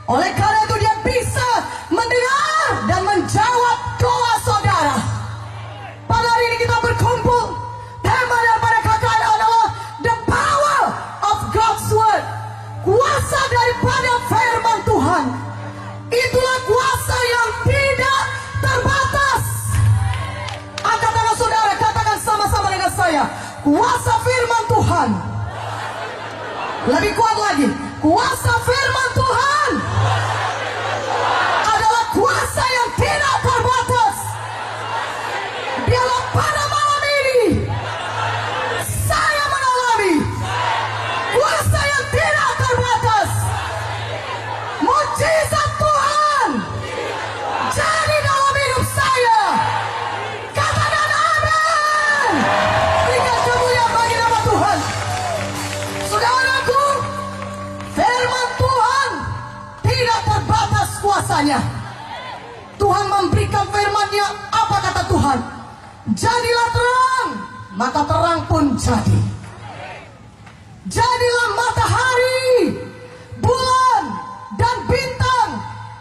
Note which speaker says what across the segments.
Speaker 1: Oleh karena itu dia bisa mendengar dan menjawab doa saudara. Pada hari ini kita berkumpul. Tema daripada KKR adalah the power of God's word. Kuasa daripada firman Tuhan. Itulah kuasa yang tidak terbatas. Angkat tangan saudara, katakan sama-sama dengan saya. Kuasa firman Tuhan. Lebih kuat lagi. Kuasa firman Tuhan adalah kuasa yang tidak terbatas. Biarlah pada malam ini saya mengalami kuasa yang tidak terbatas. Mujizat Tuhan jadi dalam hidup saya. Katakan amin. Berikan kemuliaan bagi nama Tuhan. Saudaraku, firman Tuhan tidak terbatas kuasanya. Tuhan memberikan firman-Nya, apa kata Tuhan? Jadilah terang, maka terang pun jadi. Jadilah matahari, bulan, dan bintang,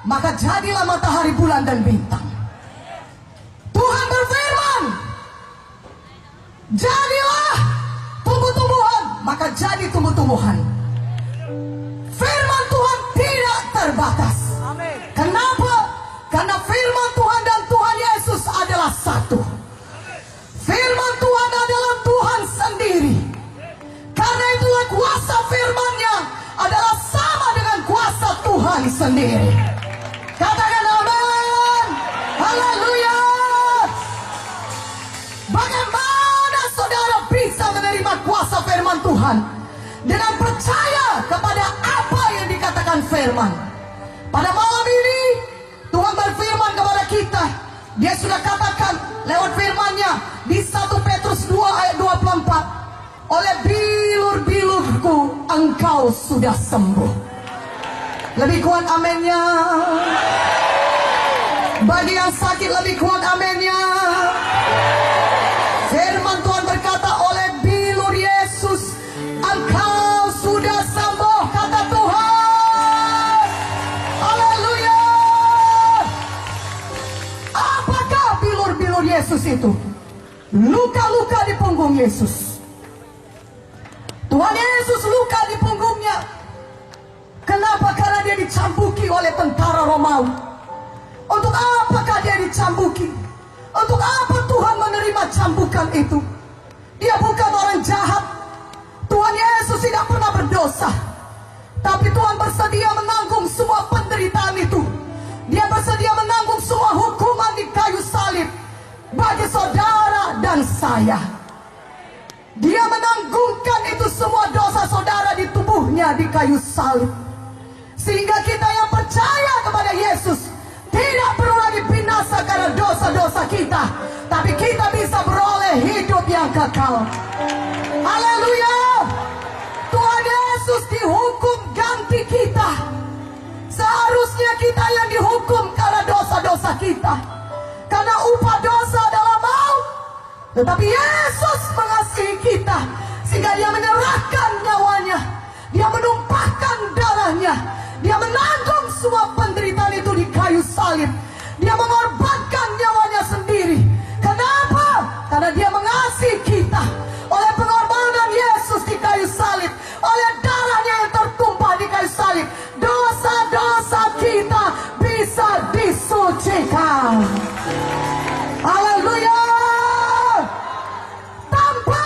Speaker 1: maka jadilah matahari, bulan, dan bintang. Tuhan berfirman, jadilah tumbuh-tumbuhan, maka jadi tumbuh-tumbuhan. Firman Tuhan tidak terbatas. Kenapa? Karena firman Tuhan dan Tuhan Yesus adalah satu. Firman Tuhan adalah Tuhan sendiri. Karena itulah kuasa firman-Nya adalah sama dengan kuasa Tuhan sendiri. Katakan amin. Haleluya. Bagaimana saudara bisa menerima kuasa firman Tuhan? Dengan percaya kepada apa yang dikatakan firman. Pada malam ini Tuhan berfirman kepada kita. Dia sudah katakan lewat firman-Nya di 1 Petrus 2 ayat 24. Oleh bilur-bilurku engkau sudah sembuh. Lebih kuat aminnya. Bagi yang sakit lebih kuat aminnya. Firman Tuhan berkata, oleh bilur Yesus engkau sudah sembuh, kata Tuhan. Haleluya. Apakah bilur-bilur Yesus itu? Luka-luka di punggung Yesus. Tuhan Yesus luka di punggungnya. Kenapa? Karena dia dicambuki oleh tentara Romawi. Untuk apakah dia dicambuki? Untuk apa Tuhan menerima cambukan itu? Dia bukan orang jahat. Tuhan Yesus tidak pernah berdosa. Tapi Tuhan bersedia menanggung semua penderitaan itu. Dia bersedia menanggung semua hukuman di kayu salib bagi saudara dan saya. Dia menanggungkan itu semua dosa saudara di tubuhnya di kayu salib. Sehingga kita yang percaya kepada Yesus tidak perlu lagi binasa karena dosa-dosa kita. Tapi kita bisa beroleh hidup yang kekal. Haleluya. Tuhan Yesus dihukum ganti kita. Seharusnya kita yang dihukum karena dosa-dosa kita. Karena upah dosa adalah maut. Tetapi Yesus mengasihi kita sehingga dia menyerahkan nyawanya. Dia menumpahkan darahnya. Dia menanggung semua penderitaan itu di kayu salib. Dia mengorbankan nyawanya sendiri. Kenapa? Karena dia mengasihi kita. Oleh pengorbanan Yesus di kayu salib, oleh darahnya yang tertumpah di kayu salib, dosa-dosa kita bisa disucikan. Haleluya. Tanpa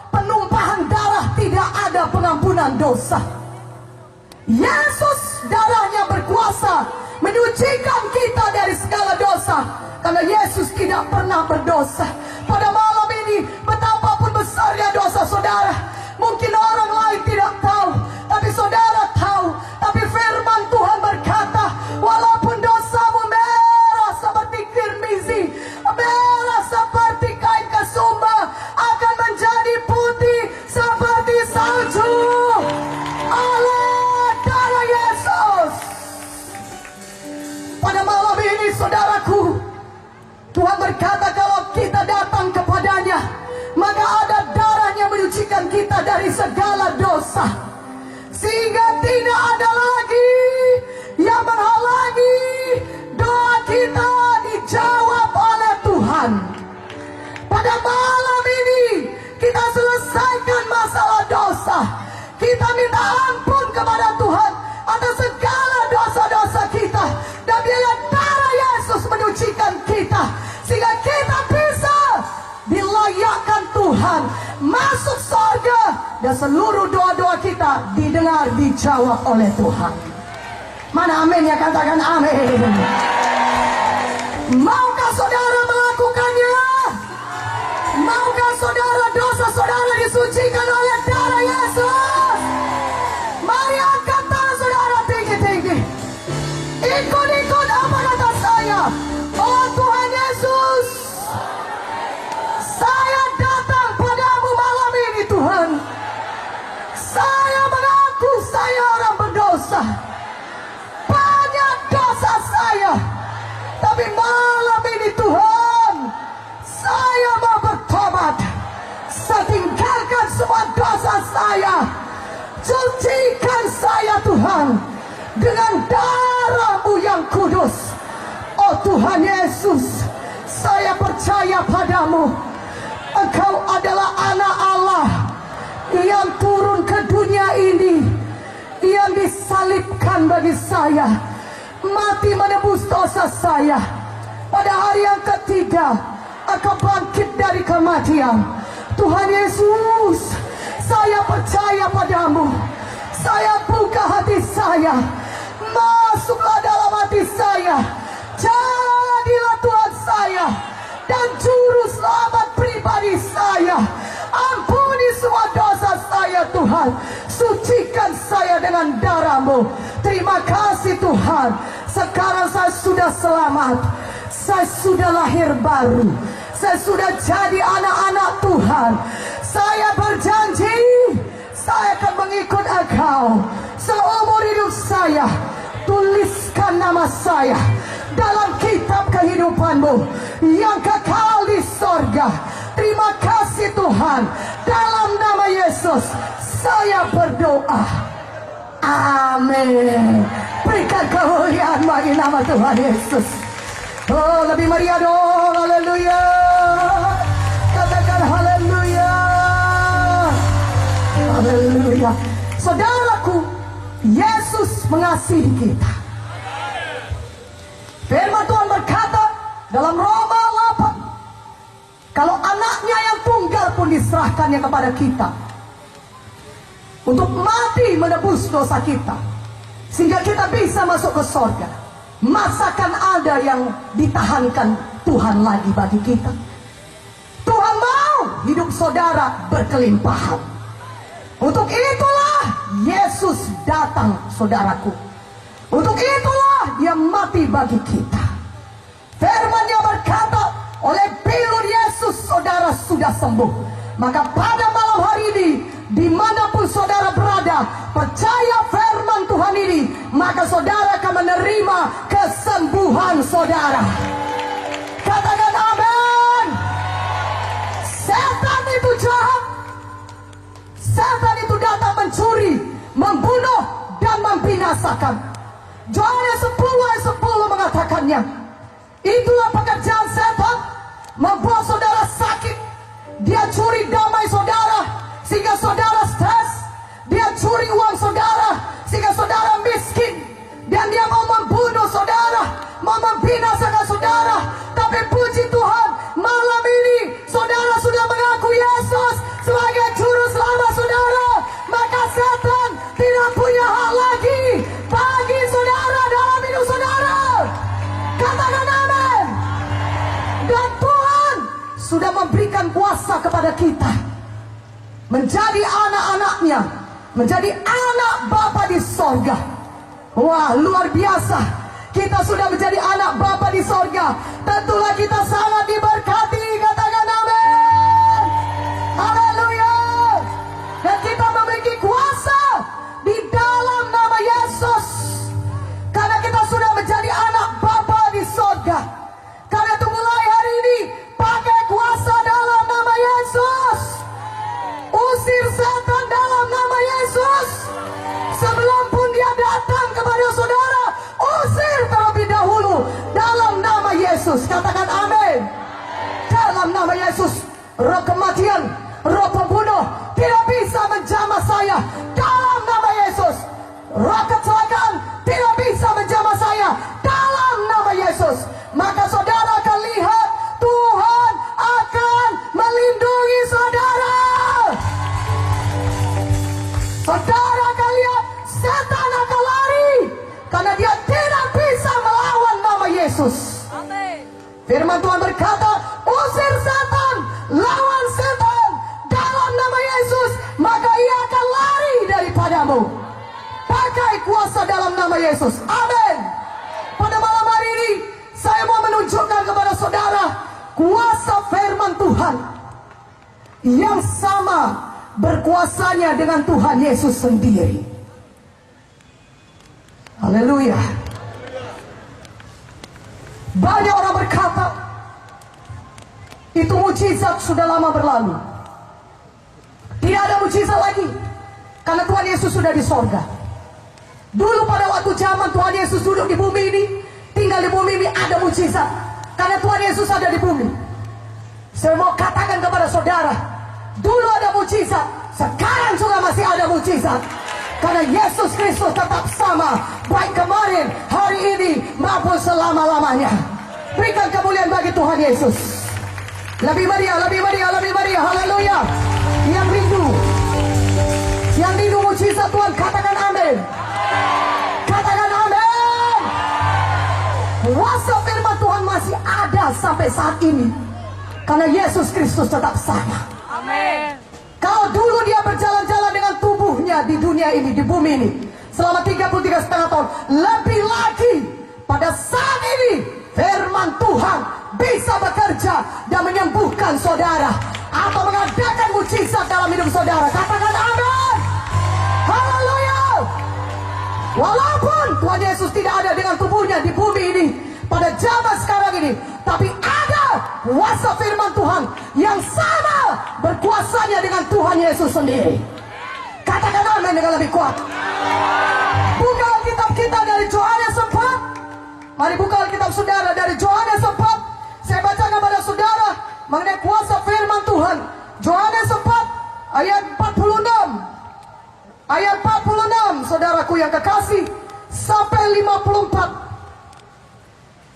Speaker 1: penumpahan darah tidak ada pengampunan dosa. Yesus darahnya berkuasa menyucikan kita dari segala dosa. Karena Yesus tidak pernah berdosa. Pada malam ini betapapun besarnya dosa saudara, mungkin orang lain tidak tahu, tapi saudara tahu. Tapi firman Tuhan berkata, walaupun dosamu merah seperti kirmizi, merah seperti kain kasumba, akan menjadi putih seperti salju oleh darah Yesus. Pada malam ini saudaraku, Tuhan berkata kalau kita datang kepadanya, maka ada darahnya menyucikan kita dari segala dosa. Sehingga tidak ada lagi pada malam ini kita selesaikan masalah dosa. Kita minta ampun kepada Tuhan atas segala dosa-dosa kita, dan biarlah darah Yesus menyucikan kita sehingga kita bisa dilayakkan Tuhan masuk surga, dan seluruh doa-doa kita didengar, dijawab oleh Tuhan. Mana amin ya? Katakan amin. Maukah saudara melakukannya? Maukah saudara dosa saudara disucikan oleh darah Yesus? Mari angkat tangan saudara tinggi-tinggi. Ikut-ikut apa kata saya. Oh Tuhan Yesus, saya datang padamu malam ini Tuhan. Saya mengaku saya orang berdosa. Banyak dosa saya. Tapi malam ini Tuhan, saya mau bertobat. Saya tinggalkan semua dosa saya. Cucikan saya Tuhan dengan darah-Mu yang kudus. Oh Tuhan Yesus, saya percaya padamu. Engkau adalah anak Allah yang turun ke dunia ini, yang disalibkan bagi saya, mati menebus dosa saya. Pada hari yang ketiga Engkau bangkit dari kematian. Tuhan Yesus, saya percaya padamu. Saya buka hati saya. Masuklah dalam hati saya. Jadilah Tuhan saya dan juru selamat pribadi saya. Ampuni semua dosa saya Tuhan. Sucikan saya dengan darah-Mu. Terima kasih Tuhan. Sekarang saya sudah selamat. Saya sudah lahir baru. Saya sudah jadi anak-anak Tuhan. Saya berjanji, saya akan mengikut Engkau seumur hidup saya. Tuliskan nama saya dalam kitab kehidupan-Mu yang kekal di sorga. Terima kasih Tuhan. Dalam nama Yesus saya berdoa. Amin. Berikan kemuliaan bagi nama Tuhan Yesus. Oh, lebih meriah dong. Haleluya. Katakan haleluya. Haleluya. Saudaraku, Yesus mengasihi kita. Firman Tuhan berkata dalam Roma 8, kalau anaknya yang tunggal pun diserahkannya kepada kita untuk mati menebus dosa kita, sehingga kita bisa masuk ke surga. Masakan ada yang ditahankan Tuhan lagi bagi kita? Tuhan mau hidup saudara berkelimpahan. Untuk itulah Yesus datang saudaraku. Untuk itulah Dia mati bagi kita. Firman-Nya berkata, oleh bilur Yesus saudara sudah sembuh. Maka pada malam hari ini, dimanapun saudara berada, percaya firman Tuhan ini, maka saudara akan menerima kesembuhan saudara. Katakan amin. Setan itu jahat. Setan itu datang mencuri, membunuh, dan membinasakan. Yohanes 10:10 mengatakannya. Itulah pekerjaan setan, membuat saudara sakit. Dia curi damai saudara sehingga saudara stres. Dia curi uang saudara sehingga saudara miskin. Dan dia mau membunuh saudara, mau membinasakan saudara. Tapi puji Tuhan, malam ini saudara sudah mengaku Yesus sebagai juru selamat saudara. Maka setan tidak punya hak lagi bagi saudara dalam hidup saudara. Katakan amin. Dan Tuhan sudah memberikan kuasa kepada kita menjadi anak-anaknya, menjadi anak Bapa di sorga. Wah, luar biasa. Kita sudah menjadi anak Bapa di sorga. Tentulah kita sangat diberkati. Katakan amin. Haleluya. Dan kita memiliki kuasa di dalam nama Yesus. Karena kita sudah menjadi anak Bapa di sorga. Karena itu mulai hari ini, pakai kuasa dalam nama Yesus. Usir setan dalam nama Yesus. Sebelum pun dia datang kepada saudara, usir terlebih dahulu dalam nama Yesus. Katakan amin. Dalam nama Yesus. roh kematian, roh pembunuh tidak bisa menjamah saya dalam nama Yesus. Roh kecelakaan tidak bisa menjamah saya dalam nama Yesus. Maka saudara akan lihat Tuhan akan melindungi saudara. Saudara akan lihat setan akan lari karena dia tidak bisa melawan nama Yesus.
Speaker 2: Amin.
Speaker 1: Firman Tuhan berkata, usir setan, lawan setan dalam nama Yesus, maka ia akan lari daripadamu. Pakai kuasa dalam nama Yesus. Amin. Pada malam hari ini saya mau menunjukkan kepada saudara kuasa firman Tuhan yang sama berkuasanya dengan Tuhan Yesus sendiri. Haleluya. Banyak orang berkata itu mujizat sudah lama berlalu. Tidak ada mujizat lagi karena Tuhan Yesus sudah di sorga. Dulu pada waktu zaman Tuhan Yesus duduk di bumi ini, tinggal di bumi ini, ada mujizat karena Tuhan Yesus ada di bumi. Saya mau katakan kepada saudara, dulu ada mujizat, sekarang juga masih ada mujizat. Karena Yesus Kristus tetap sama, baik kemarin, hari ini, maupun selama-lamanya. Berikan kemuliaan bagi Tuhan Yesus. Lebih meriah, lebih meriah, lebih meriah. Haleluya. Yang rindu mujizat Tuhan, katakan amin. Katakan amin. Kuasa firman Tuhan masih ada sampai saat ini. Karena Yesus Kristus tetap sama.
Speaker 2: Amin.
Speaker 1: Kalau dulu dia berjalan-jalan dengan tubuhnya di dunia ini, di bumi ini, selama 33,5 tahun, lebih lagi pada saat ini firman Tuhan bisa bekerja dan menyembuhkan saudara atau mengadakan mujizat dalam hidup saudara. Katakan amin. Haleluya. Walaupun Tuhan Yesus tidak ada dengan tubuhnya di bumi ini pada zaman sekarang ini, tapi ada kuasa firman Tuhan yang sama berkuasanya dengan Tuhan Yesus sendiri. Katakan amin dengan lebih kuat. Buka Alkitab kita dari Yohanes 4. Mari buka Alkitab saudara dari Yohanes 4. Saya baca kepada saudara mengenai kuasa firman Tuhan. Yohanes 4 ayat 46. Ayat 46, saudaraku yang kekasih, sampai 54.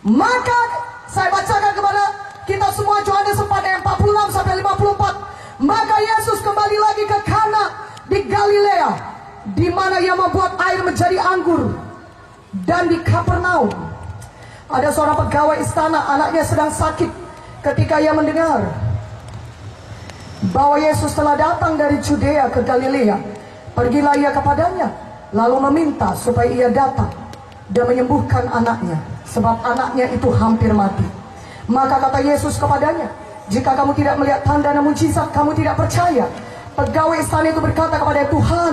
Speaker 1: Maka saya bacakan kepada kita semua Yohanes 4 ayat 46 sampai 54. Maka Yesus kembali lagi ke Kana di Galilea, di mana ia membuat air menjadi anggur. Dan di Kapernaum ada seorang pegawai istana, anaknya sedang sakit. Ketika ia mendengar bahwa Yesus telah datang dari Judea ke Galilea, pergilah ia kepadanya, lalu meminta supaya ia datang dan menyembuhkan anaknya, sebab anaknya itu hampir mati. Maka kata Yesus kepadanya, jika kamu tidak melihat tanda dan mujizat, kamu tidak percaya. Pegawai istana itu berkata kepada Tuhan,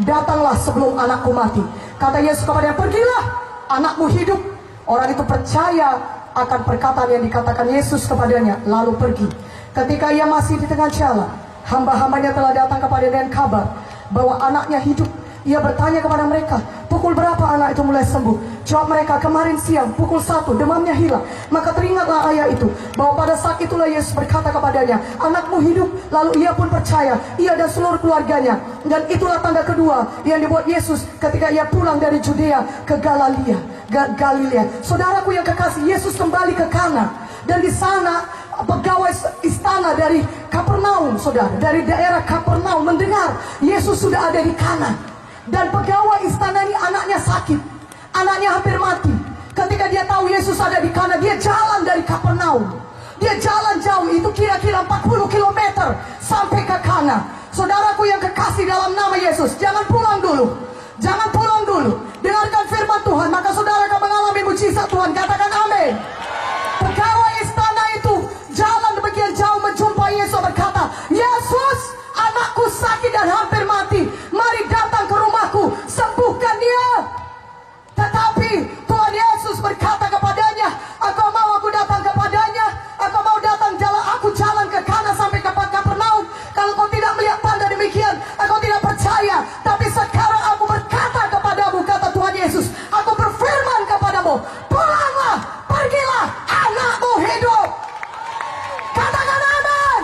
Speaker 1: datanglah sebelum anakku mati. Kata Yesus kepadanya, pergilah, anakmu hidup. Orang itu percaya akan perkataan yang dikatakan Yesus kepadanya, lalu pergi. Ketika ia masih di tengah jalan, hamba-hambanya telah datang kepada dengan kabar bahwa anaknya hidup. Ia bertanya kepada mereka, pukul berapa anak itu mulai sembuh? Jawab mereka, kemarin siang pukul 1, demamnya hilang. Maka teringatlah ayah itu bahwa pada saat itulah Yesus berkata kepadanya, anakmu hidup. Lalu ia pun percaya, ia dan seluruh keluarganya. Dan itulah tanda kedua yang dibuat Yesus ketika ia pulang dari Judea ke Galilea. Saudaraku yang kekasih, Yesus kembali ke Kana. Dan di sana pegawai istana dari Kapernaum, saudara, dari daerah Kapernaum mendengar Yesus sudah ada di Kana. Dan pegawai istana ini anaknya sakit, anaknya hampir mati. Ketika dia tahu Yesus ada di Kana, dia jalan dari Kapernaum. Dia jalan jauh, itu kira-kira 40 km sampai ke Kana. Saudaraku yang kekasih dalam nama Yesus, jangan pulang dulu. Jangan pulang dulu. Dengarkan firman Tuhan, maka saudara akan mengalami mujizat Tuhan. Katakan amin. Pegawai istana itu jalan demikian jauh menjumpai Yesus, berkata, Yesus, anakku sakit dan hampir mati. Mari datang ke rumahku, sembuhkan dia. Tetapi Tuhan Yesus berkata kepadanya, engkau mau aku datang kepadanya? Engkau mau datang aku jalan ke Kana sampai ke Kapernaum? Kalau kau tidak melihat tanda demikian, engkau tidak percaya. Tapi sekarang aku berkata kepadamu, kata Tuhan Yesus, aku berfirman kepadamu, pulanglah, pergilah, anakmu hidup. Katakan amin.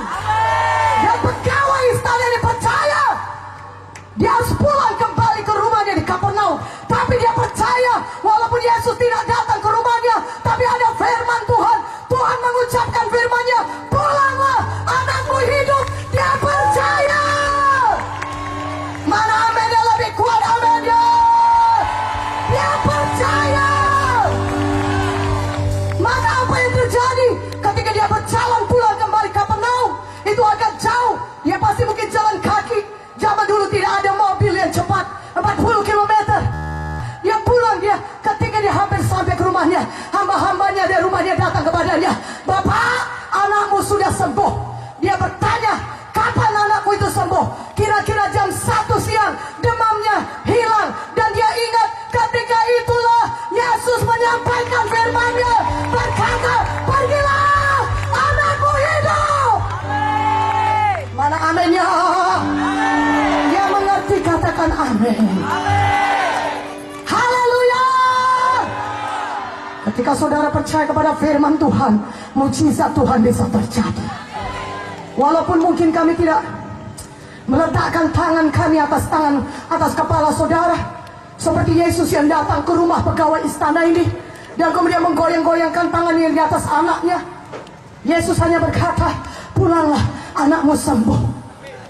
Speaker 1: tidak ada mobil yang cepat 40 kilometer. Dia pulang, dia ketika dia hampir sampai ke rumahnya, hamba-hambanya dari rumahnya datang kepadanya. Bapak, anakmu sudah sembuh. Dia bertanya, kapan anakku itu sembuh? Kira-kira jam 1 siang demamnya hilang. Dan dia ingat ketika itulah Yesus menyampaikan firman-Nya, berkata, pergilah, anakku hidup. Mana aminnya? Dia mengerti, katakan amin. Haleluya. Ketika saudara percaya kepada firman Tuhan, mukjizat Tuhan bisa terjadi. Walaupun mungkin kami tidak meletakkan tangan kami atas kepala saudara, seperti Yesus yang datang ke rumah pegawai istana ini dan kemudian menggoyang-goyangkan tangannya di atas anaknya. Yesus hanya berkata, pulanglah, anakmu sembuh.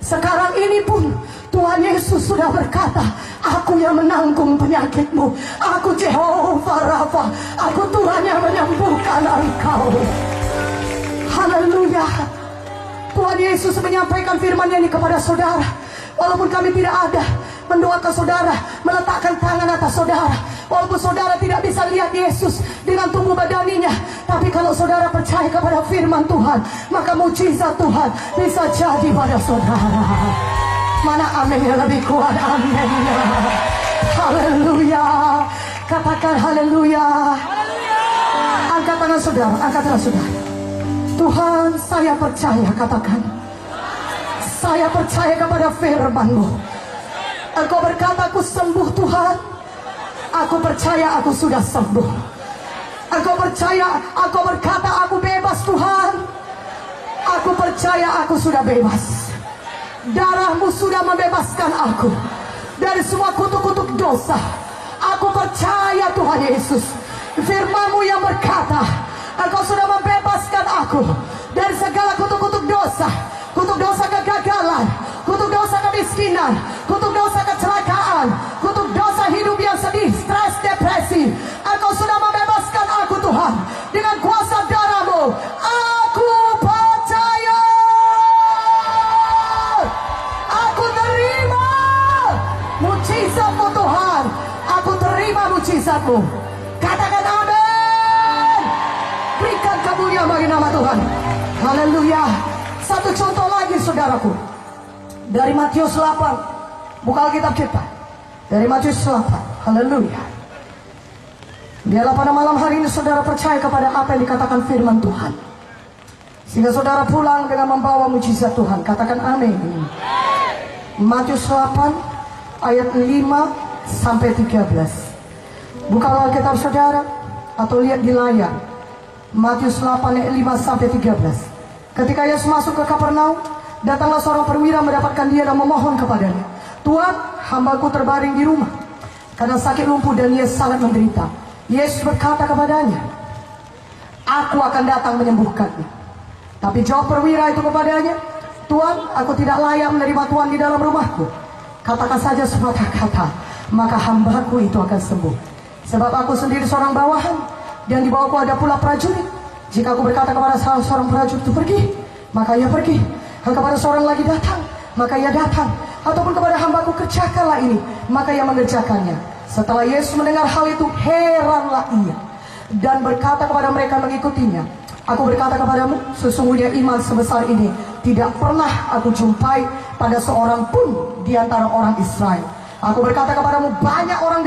Speaker 1: Sekarang ini pun Tuhan Yesus sudah berkata, aku yang menanggung penyakitmu. Aku Jehovah Rafa. Aku Tuhan yang menyembuhkan engkau. Haleluya. Tuhan Yesus menyampaikan firman-Nya ini kepada saudara. Walaupun kami tidak ada mendoakan saudara, meletakkan tangan atas saudara, walaupun saudara tidak bisa lihat Yesus dengan tubuh badaninya, tapi kalau saudara percaya kepada firman Tuhan, maka mukjizat Tuhan bisa jadi pada saudara. Mana amin yang lebih kuat? Amin. Haleluya. Katakan haleluya. Angkat tangan saudara, angkat tangan saudara. Tuhan, saya percaya, katakan, saya percaya kepada firman-Mu. Engkau berkata, aku sembuh Tuhan. Aku percaya aku sudah sembuh. Engkau percaya, aku berkata, aku bebas Tuhan. Aku percaya aku sudah bebas. Darah-Mu sudah membebaskan aku dari semua kutuk-kutuk dosa. Aku percaya Tuhan Yesus, firman-Mu yang berkata, Engkau sudah membebaskan aku dari segala kutuk-kutuk dosa. Kutuk dosa kegagalan, kutuk dosa kemiskinan, kutuk dosa kecelakaan, kutuk dosa hidup yang sedih, stres, depresi. Engkau sudah membebaskan aku Tuhan dengan kuasa darah-Mu. Aku percaya. Aku terima mukjizat-Mu Tuhan. Aku terima mukjizat-Mu. Katakan amin. Berikan kemuliaan bagi nama Tuhan. Haleluya. Satu contoh lagi saudaraku, dari Matius 8. Buka Alkitab kita dari Matius 8. Haleluya. Biarlah pada malam hari ini saudara percaya kepada apa yang dikatakan firman Tuhan, sehingga saudara pulang dengan membawa mukjizat Tuhan. Katakan amin. Matius 8 ayat 5 sampai 13. Buka Alkitab saudara atau lihat di layar. Matius 8 ayat 5 sampai 13. Ketika Yesus masuk ke Kapernaum, datanglah seorang perwira mendapatkan dia dan memohon kepadanya, Tuhan, hambaku terbaring di rumah karena sakit lumpuh dan ia sangat menderita. Yesus berkata kepadanya, aku akan datang menyembuhkannya. Tapi jawab perwira itu kepadanya, Tuhan, aku tidak layak menerima Tuhan di dalam rumahku. Katakan saja sepatah kata, maka hambaku itu akan sembuh. Sebab aku sendiri seorang bawahan, dan di bawahku ada pula prajurit. Jika aku berkata kepada salah seorang prajurit itu pergi, maka ia pergi. Dan kepada seorang lagi datang, maka ia datang. Ataupun kepada hambaku kerjakanlah ini, maka ia mengerjakannya. Setelah Yesus mendengar hal itu, heranlah ia dan berkata kepada mereka mengikutinya, aku berkata kepadamu, sesungguhnya iman sebesar ini tidak pernah aku jumpai pada seorang pun di antara orang Israel. Aku berkata kepadamu, banyak orang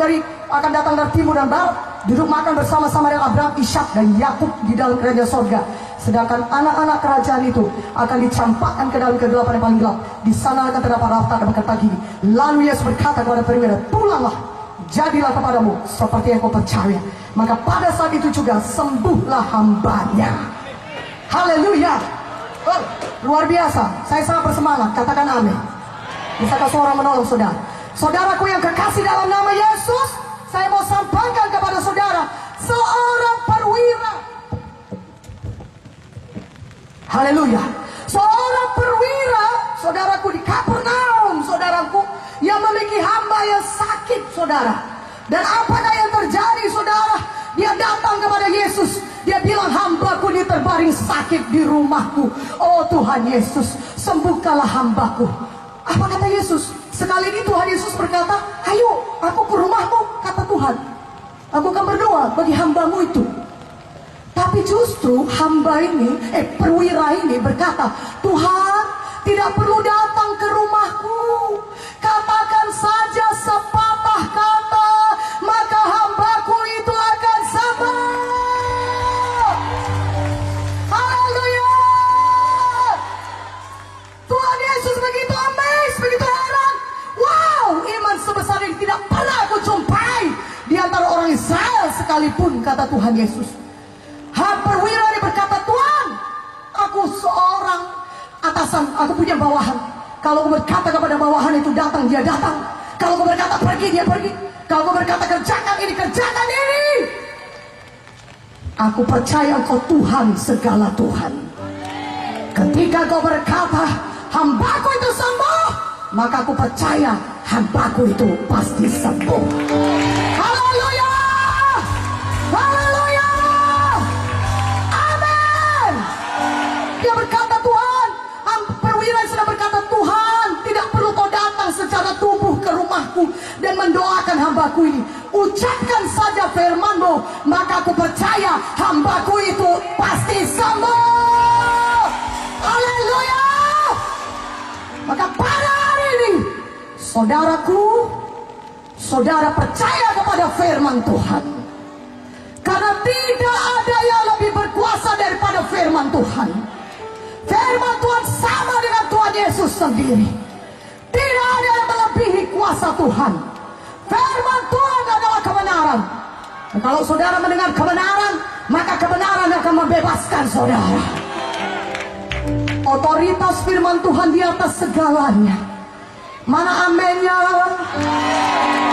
Speaker 1: akan datang dari timur dan barat, duduk makan bersama-sama dengan Abraham, Ishak dan Yakub di dalam kerajaan sorga. Sedangkan anak-anak kerajaan itu akan dicampakkan ke dalam kegelapan yang paling gelap. Di sana akan terdapat rafta dan berkata gini. Lalu Yesus berkata kepada perwira, pulanglah, jadilah kepadamu seperti yang kau percaya. Maka pada saat itu juga sembuhlah hambanya. Haleluya. Oh, luar biasa. Saya sangat bersemangat. Katakan amin. Bisakah seorang menolong saudara? Saudaraku yang kekasih dalam nama Yesus, saya mau sampaikan kepada saudara, seorang perwira. Haleluya. Seorang perwira, saudaraku, di Kapernaum, saudaraku, yang memiliki hamba yang sakit, saudara. Dan apakah yang terjadi, saudara? Dia datang kepada Yesus. Dia bilang, hambaku ini terbaring sakit di rumahku. Oh Tuhan Yesus, sembuhkanlah hambaku. Apa kata Yesus? sekali ini Tuhan Yesus berkata, ayo aku ke rumahmu, kata Tuhan. Aku akan berdoa bagi hambamu itu. Tapi justru hamba ini, perwira ini berkata, Tuhan tidak perlu datang ke rumahku. Katakan saja sepatah kata, maka hambaku itu akan sembuh. Haleluya. Tuhan Yesus begitu amazed, begitu heran. Wow, iman sebesar ini tidak pernah aku jumpai di antara orang Israel sekalipun, kata Tuhan Yesus. Perwira ini berkata, Tuhan, aku seorang atasan, aku punya bawahan. Kalau aku berkata kepada bawahan itu datang, dia datang. Kalau aku berkata pergi, dia pergi. Kalau aku berkata kerjakan ini, kerjakan ini. Aku percaya Engkau Tuhan segala Tuhan. Ketika Kau berkata hambaku itu sembuh, maka aku percaya hambaku itu pasti sembuh. Haleluya. Haleluya. Amin. Dia berkata, Tuhan, perwira sudah berkata, Tuhan tidak perlu Kau datang secara tubuh ke rumahku dan mendoakan hambaku ini. Ucapkan saja firman-Mu, maka aku percaya hambaku itu pasti sembuh. Haleluya. Maka pada hari ini, saudaraku, saudara percaya kepada firman Tuhan. Karena tidak ada yang lebih berkuasa daripada firman Tuhan. Firman Tuhan sama dengan Tuhan Yesus sendiri. Tidak ada yang melebihi kuasa Tuhan. Firman Tuhan adalah kebenaran. Dan kalau saudara mendengar kebenaran, maka kebenaran akan membebaskan saudara. Otoritas firman Tuhan di atas segalanya. Mana amennya?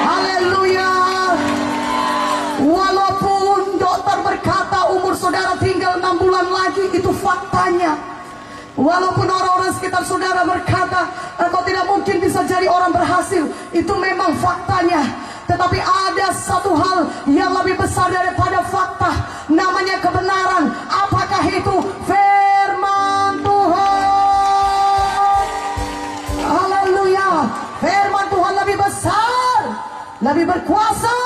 Speaker 1: Haleluya. Walaupun dokter berkata umur saudara tinggal 6 bulan lagi, itu faktanya. Walaupun orang-orang sekitar saudara berkata engkau tidak mungkin bisa jadi orang berhasil, itu memang faktanya. Tetapi ada satu hal yang lebih besar daripada fakta, namanya kebenaran. Apakah itu? Firman Tuhan. Haleluya. Firman Tuhan lebih besar, lebih berkuasa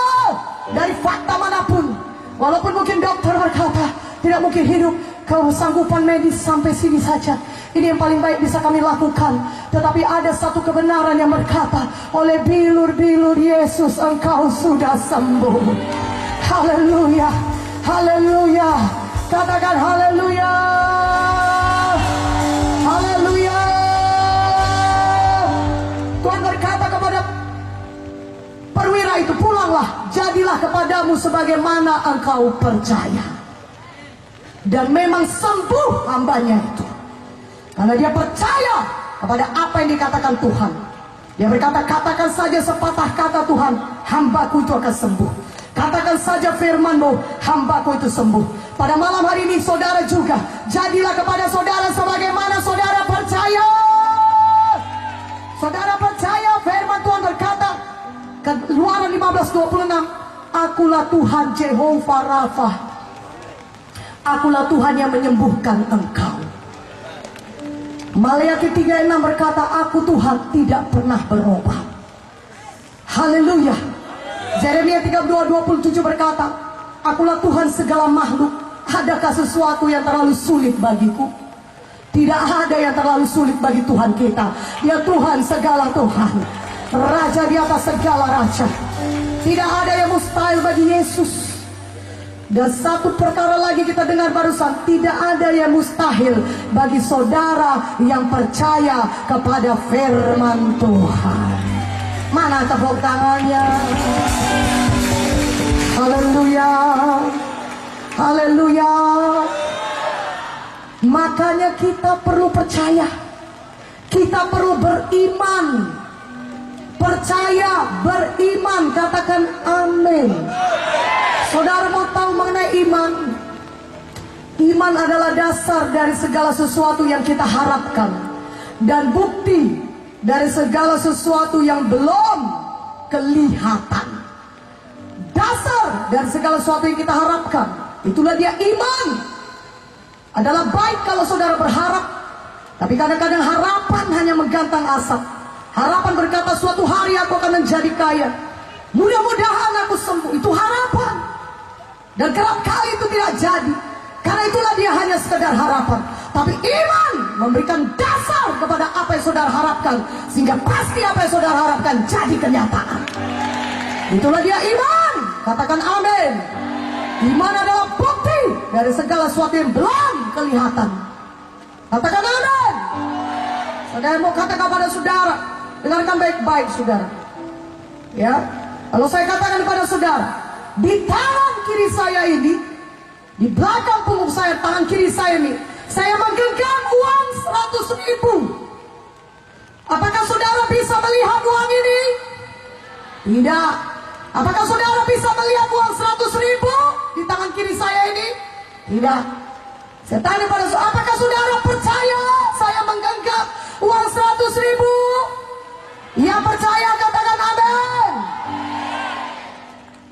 Speaker 1: dari fakta manapun. Walaupun mungkin dokter berkata tidak mungkin hidup, kesanggupan medis sampai sini saja, ini yang paling baik bisa kami lakukan. Tetapi ada satu kebenaran yang berkata, oleh bilur-bilur Yesus engkau sudah sembuh. Haleluya. Haleluya. Katakan haleluya. Haleluya. Tuhan berkata kepada perwira itu, pulanglah, jadilah kepadamu sebagaimana engkau percaya. Dan memang sembuh hambanya itu, karena dia percaya kepada apa yang dikatakan Tuhan. Dia berkata, katakan saja sepatah kata Tuhan, hambaku itu akan sembuh. Katakan saja firman-Mu, hambaku itu sembuh. Pada malam hari ini saudara juga, jadilah kepada saudara sebagaimana saudara percaya. Saudara percaya firman Tuhan berkata, Keluaran 15:26, akulah Tuhan Jehovah Rafa. Akulah Tuhan yang menyembuhkan engkau. Maleakhi 3:6 berkata, aku Tuhan tidak pernah berubah. Haleluya. Yeremia 32:27 berkata, akulah Tuhan segala makhluk. Adakah sesuatu yang terlalu sulit bagiku? Tidak ada yang terlalu sulit bagi Tuhan kita. Dia Tuhan segala Tuhan, Raja di atas segala raja. Tidak ada yang mustahil bagi Yesus. Dan satu perkara lagi kita dengar barusan, tidak ada yang mustahil bagi saudara yang percaya kepada firman Tuhan. Mana tepuk tangannya? Haleluya. Haleluya. Makanya kita perlu percaya. Kita perlu beriman. Percaya, beriman, katakan amin. Saudara mau tahu mengenai iman? Iman adalah dasar dari segala sesuatu yang kita harapkan, dan bukti dari segala sesuatu yang belum kelihatan. Dasar dari segala sesuatu yang kita harapkan, itulah dia iman. Adalah baik kalau saudara berharap, tapi kadang-kadang harapan hanya menggantang asap. Harapan berkata suatu hari aku akan menjadi kaya. Mudah-mudahan aku sembuh. Itu harapan. Dan kerap kali itu tidak jadi. Karena itulah dia hanya sekedar harapan. Tapi iman memberikan dasar kepada apa yang saudara harapkan. Sehingga pasti apa yang saudara harapkan jadi kenyataan. Itulah dia iman. Katakan amin. Iman adalah bukti dari segala sesuatu yang belum kelihatan. Katakan amin. Saudara mau katakan kepada saudara. Dengarkan baik-baik saudara. Ya, kalau saya katakan kepada saudara, di tangan kiri saya ini, di belakang punggung saya, tangan kiri saya ini, saya menggenggam uang 100.000. Apakah saudara bisa melihat uang ini? Tidak. Apakah saudara bisa melihat uang 100.000 di tangan kiri saya ini? Tidak. Saya tanya pada saudara, apakah saudara percaya saya menggenggam uang 100.000? Ya percaya, katakan amin.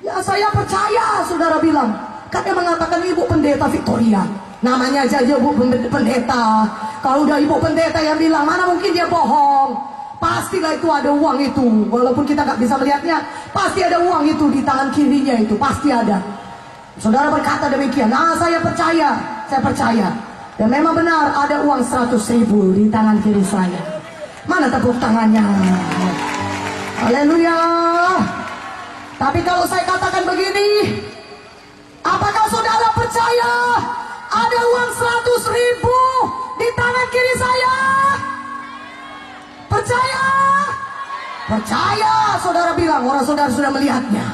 Speaker 1: Ya saya percaya, saudara bilang. Katanya mengatakan ibu pendeta Victoria. Namanya aja ibu pendeta. Kalau udah ibu pendeta yang bilang, mana mungkin dia bohong. Pastilah itu ada uang itu. Walaupun kita gak bisa melihatnya, pasti ada uang itu di tangan kirinya itu. Pasti ada. Saudara berkata demikian. Nah saya percaya. Saya percaya. Dan memang benar ada uang 100.000 di tangan kiri saya. Mana tepuk tangannya? Haleluya. Tapi kalau saya katakan begini, apakah saudara percaya ada uang 100.000 di tangan kiri saya? Percaya? Percaya, saudara bilang. Orang saudara sudah melihatnya.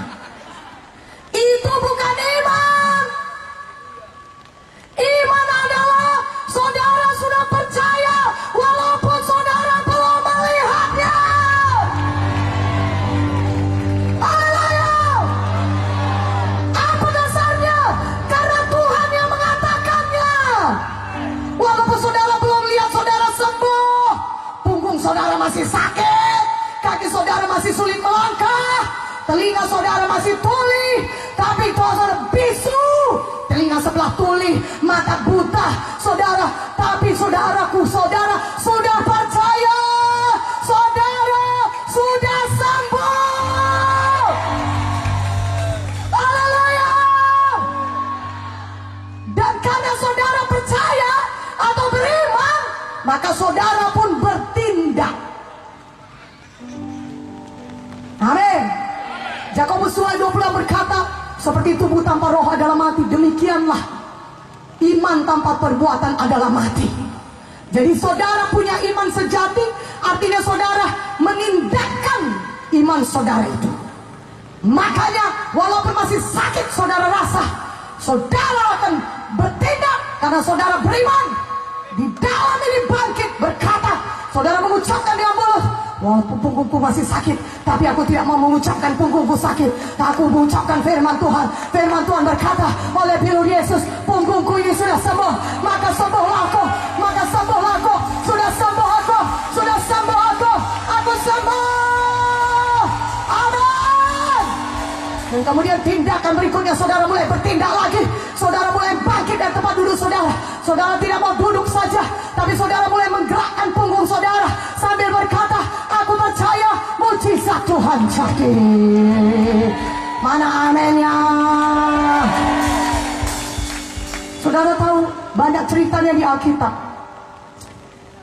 Speaker 1: Itu bukan iman. Iman adalah saudara sudah percaya walaupun saudara belum melihatnya. Haleluya. Apa dasarnya? Karena Tuhan yang mengatakannya. Walaupun saudara belum lihat saudara sembuh, punggung saudara masih sakit, kaki saudara masih sulit melangkah, telinga saudara masih tuli, tapi saudara bisu, telinga sebelah tuli, mata buta, saudara. Tapi saudaraku, saudara sudah percaya, saudara sudah sembuh. Haleluya. Dan karena saudara percaya atau beriman, maka saudara pun bertindak. Amin. Yakobus 2:20 berkata, seperti tubuh tanpa roh adalah mati, demikianlah iman tanpa perbuatan adalah mati. Jadi saudara punya iman sejati, artinya saudara menindakkan iman saudara itu. Makanya walaupun masih sakit saudara rasa, saudara akan bertindak karena saudara beriman. Di dalam ini bangkit berkata, saudara mengucapkan dengan mulut, walaupun punggungku masih sakit, tapi aku tidak mau mengucapkan punggungku sakit. Aku mengucapkan firman Tuhan. Firman Tuhan berkata, oleh bilur Yesus, punggungku ini sudah sembuh. Maka sembuhlah aku. Maka sembuhlah aku. Sudah sembuh aku. Sudah sembuh aku. Aku sembuh. Amin. Dan kemudian tindakan berikutnya, saudara mulai bertindak lagi. Saudara mulai bangkit dari tempat duduk saudara. Saudara tidak mau duduk saja, tapi saudara mulai menggerakkan punggung saudara sambil berkata, aku percaya mujizat Tuhan jadi. Mana aminnya? Saudara tahu banyak ceritanya di Alkitab.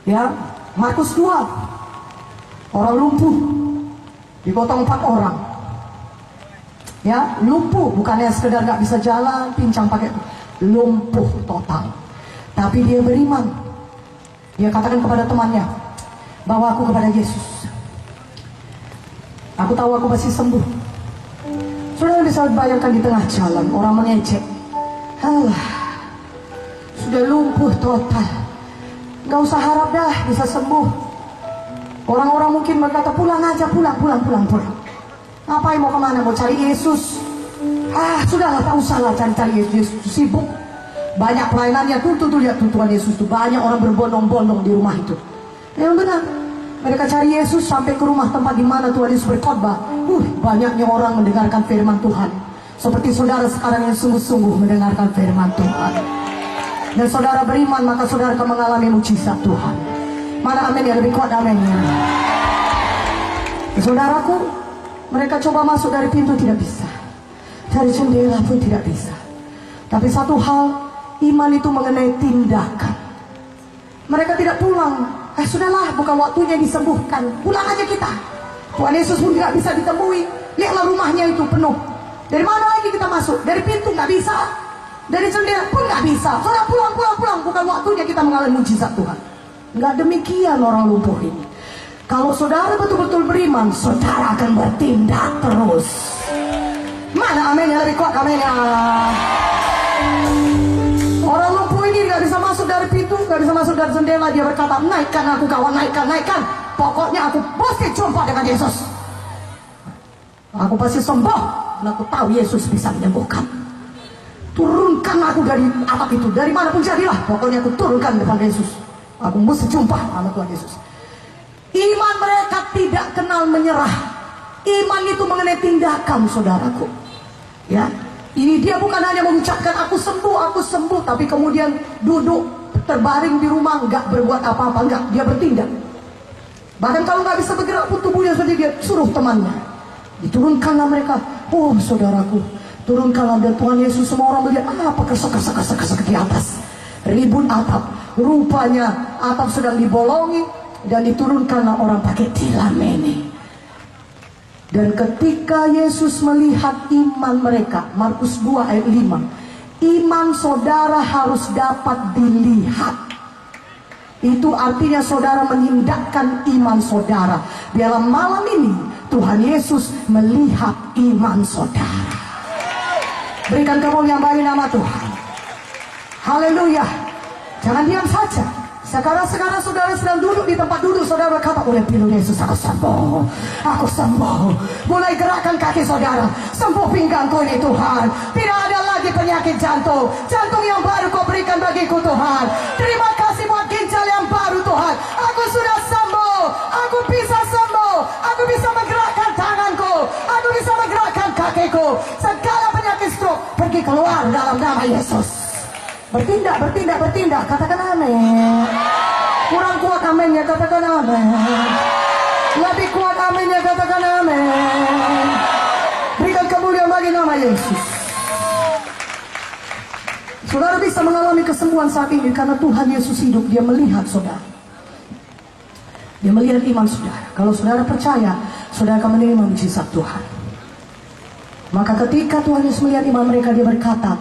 Speaker 1: Ya, Markus 2. Orang lumpuh digotong 4 orang. Ya, lumpuh bukannya sekedar nggak bisa jalan, pincang pakai, lumpuh total. Tapi dia beriman. Dia katakan kepada temannya, bawa aku kepada Yesus. Aku tahu aku masih sembuh. Saudara bisa bayangkan di tengah jalan orang mengejek. Halah, sudah lumpuh total, nggak usah harap dah bisa sembuh. Orang-orang mungkin berkata, pulang aja, pulang. Ngapain mau kemana? Mau cari Yesus? Sudahlah, tak usahlah cari Yesus, sibuk. Banyak pelayanannya tuh lihat Tuhan Yesus tuh, banyak orang berbondong-bondong di rumah itu. Yang benar, mereka cari Yesus sampai ke rumah tempat di mana Tuhan Yesus berkhotbah. Banyaknya orang mendengarkan firman Tuhan. Seperti saudara sekarang yang sungguh-sungguh mendengarkan firman Tuhan. Dan saudara beriman, maka saudara akan mengalami mujizat Tuhan. Mana amin ya, lebih kuat amin ya. Saudaraku, mereka coba masuk dari pintu tidak bisa, dari jendela pun tidak bisa. Tapi satu hal, iman itu mengenai tindakan. Mereka tidak pulang. Sudahlah, bukan waktunya disembuhkan, pulang aja kita. Tuhan Yesus pun tidak bisa ditemui. Lihatlah rumahnya itu penuh. Dari mana lagi kita masuk? Dari pintu nggak bisa, dari jendela pun nggak bisa. Saudara, pulang. Bukan waktunya kita mengalami mujizat Tuhan. Nggak demikian orang lumpuh ini. Kalau saudara betul-betul beriman, saudara akan bertindak terus. Mana aminnya lebih kuat aminnya? Orang lumpuh ini nggak bisa masuk dari pintu, nggak bisa masuk dari jendela. Dia berkata, naikkan aku kawan, naikkan. Pokoknya aku pasti jumpa dengan Yesus. Aku pasti sembuh, dan aku tahu Yesus bisa menyembuhkan. Turunkan aku dari atap itu, dari mana pun jadilah. Pokoknya aku turunkan depan Yesus. Aku mesti jumpa sama Tuhan Yesus. Iman mereka tidak kenal menyerah. Iman itu mengenai tindakan, saudaraku. Ya, ini dia bukan hanya mengucapkan aku sembuh, tapi kemudian duduk terbaring di rumah, nggak berbuat apa-apa, nggak, dia bertindak. Bahkan kalau nggak bisa bergerak pun tubuhnya saja dia suruh temannya. Diturunkanlah mereka. Oh saudaraku, turunkanlah, dan Tuhan Yesus, semua orang melihat apa kesek di atas. Ribut atap, rupanya atap sedang dibolongi, dan diturunkanlah orang pakai tilam ini. Dan ketika Yesus melihat iman mereka, Markus 2 ayat 5, iman saudara harus dapat dilihat. Itu artinya saudara menindakkan iman saudara. Dalam malam ini Tuhan Yesus melihat iman saudara. Berikan kemuliaan bagi nama Tuhan. Haleluya. Jangan diam saja. Sekarang saudara sedang duduk di tempat duduk, saudara berkata, oleh pilur Yesus aku sembuh. Mulai gerakan kaki saudara, sembuh pinggangku ini Tuhan. Tidak ada lagi penyakit jantung yang baru kau berikan bagiku Tuhan. Terima kasih buat ginjal yang baru Tuhan. Aku sudah sembuh, aku bisa sembuh, aku bisa menggerakkan tanganku, aku bisa menggerakkan kakiku. Segala penyakit stroke pergi keluar dalam nama Yesus. Bertindak, katakan amin. Kurang kuat aminnya, katakan amin. Lebih kuat aminnya, katakan amin. Berikan kemuliaan bagi nama Yesus. Saudara bisa mengalami kesembuhan saat ini karena Tuhan Yesus hidup. Dia melihat saudara, dia melihat iman saudara. Kalau saudara percaya, saudara akan menerima mujizat Tuhan. Maka ketika Tuhan Yesus melihat iman mereka, dia berkata,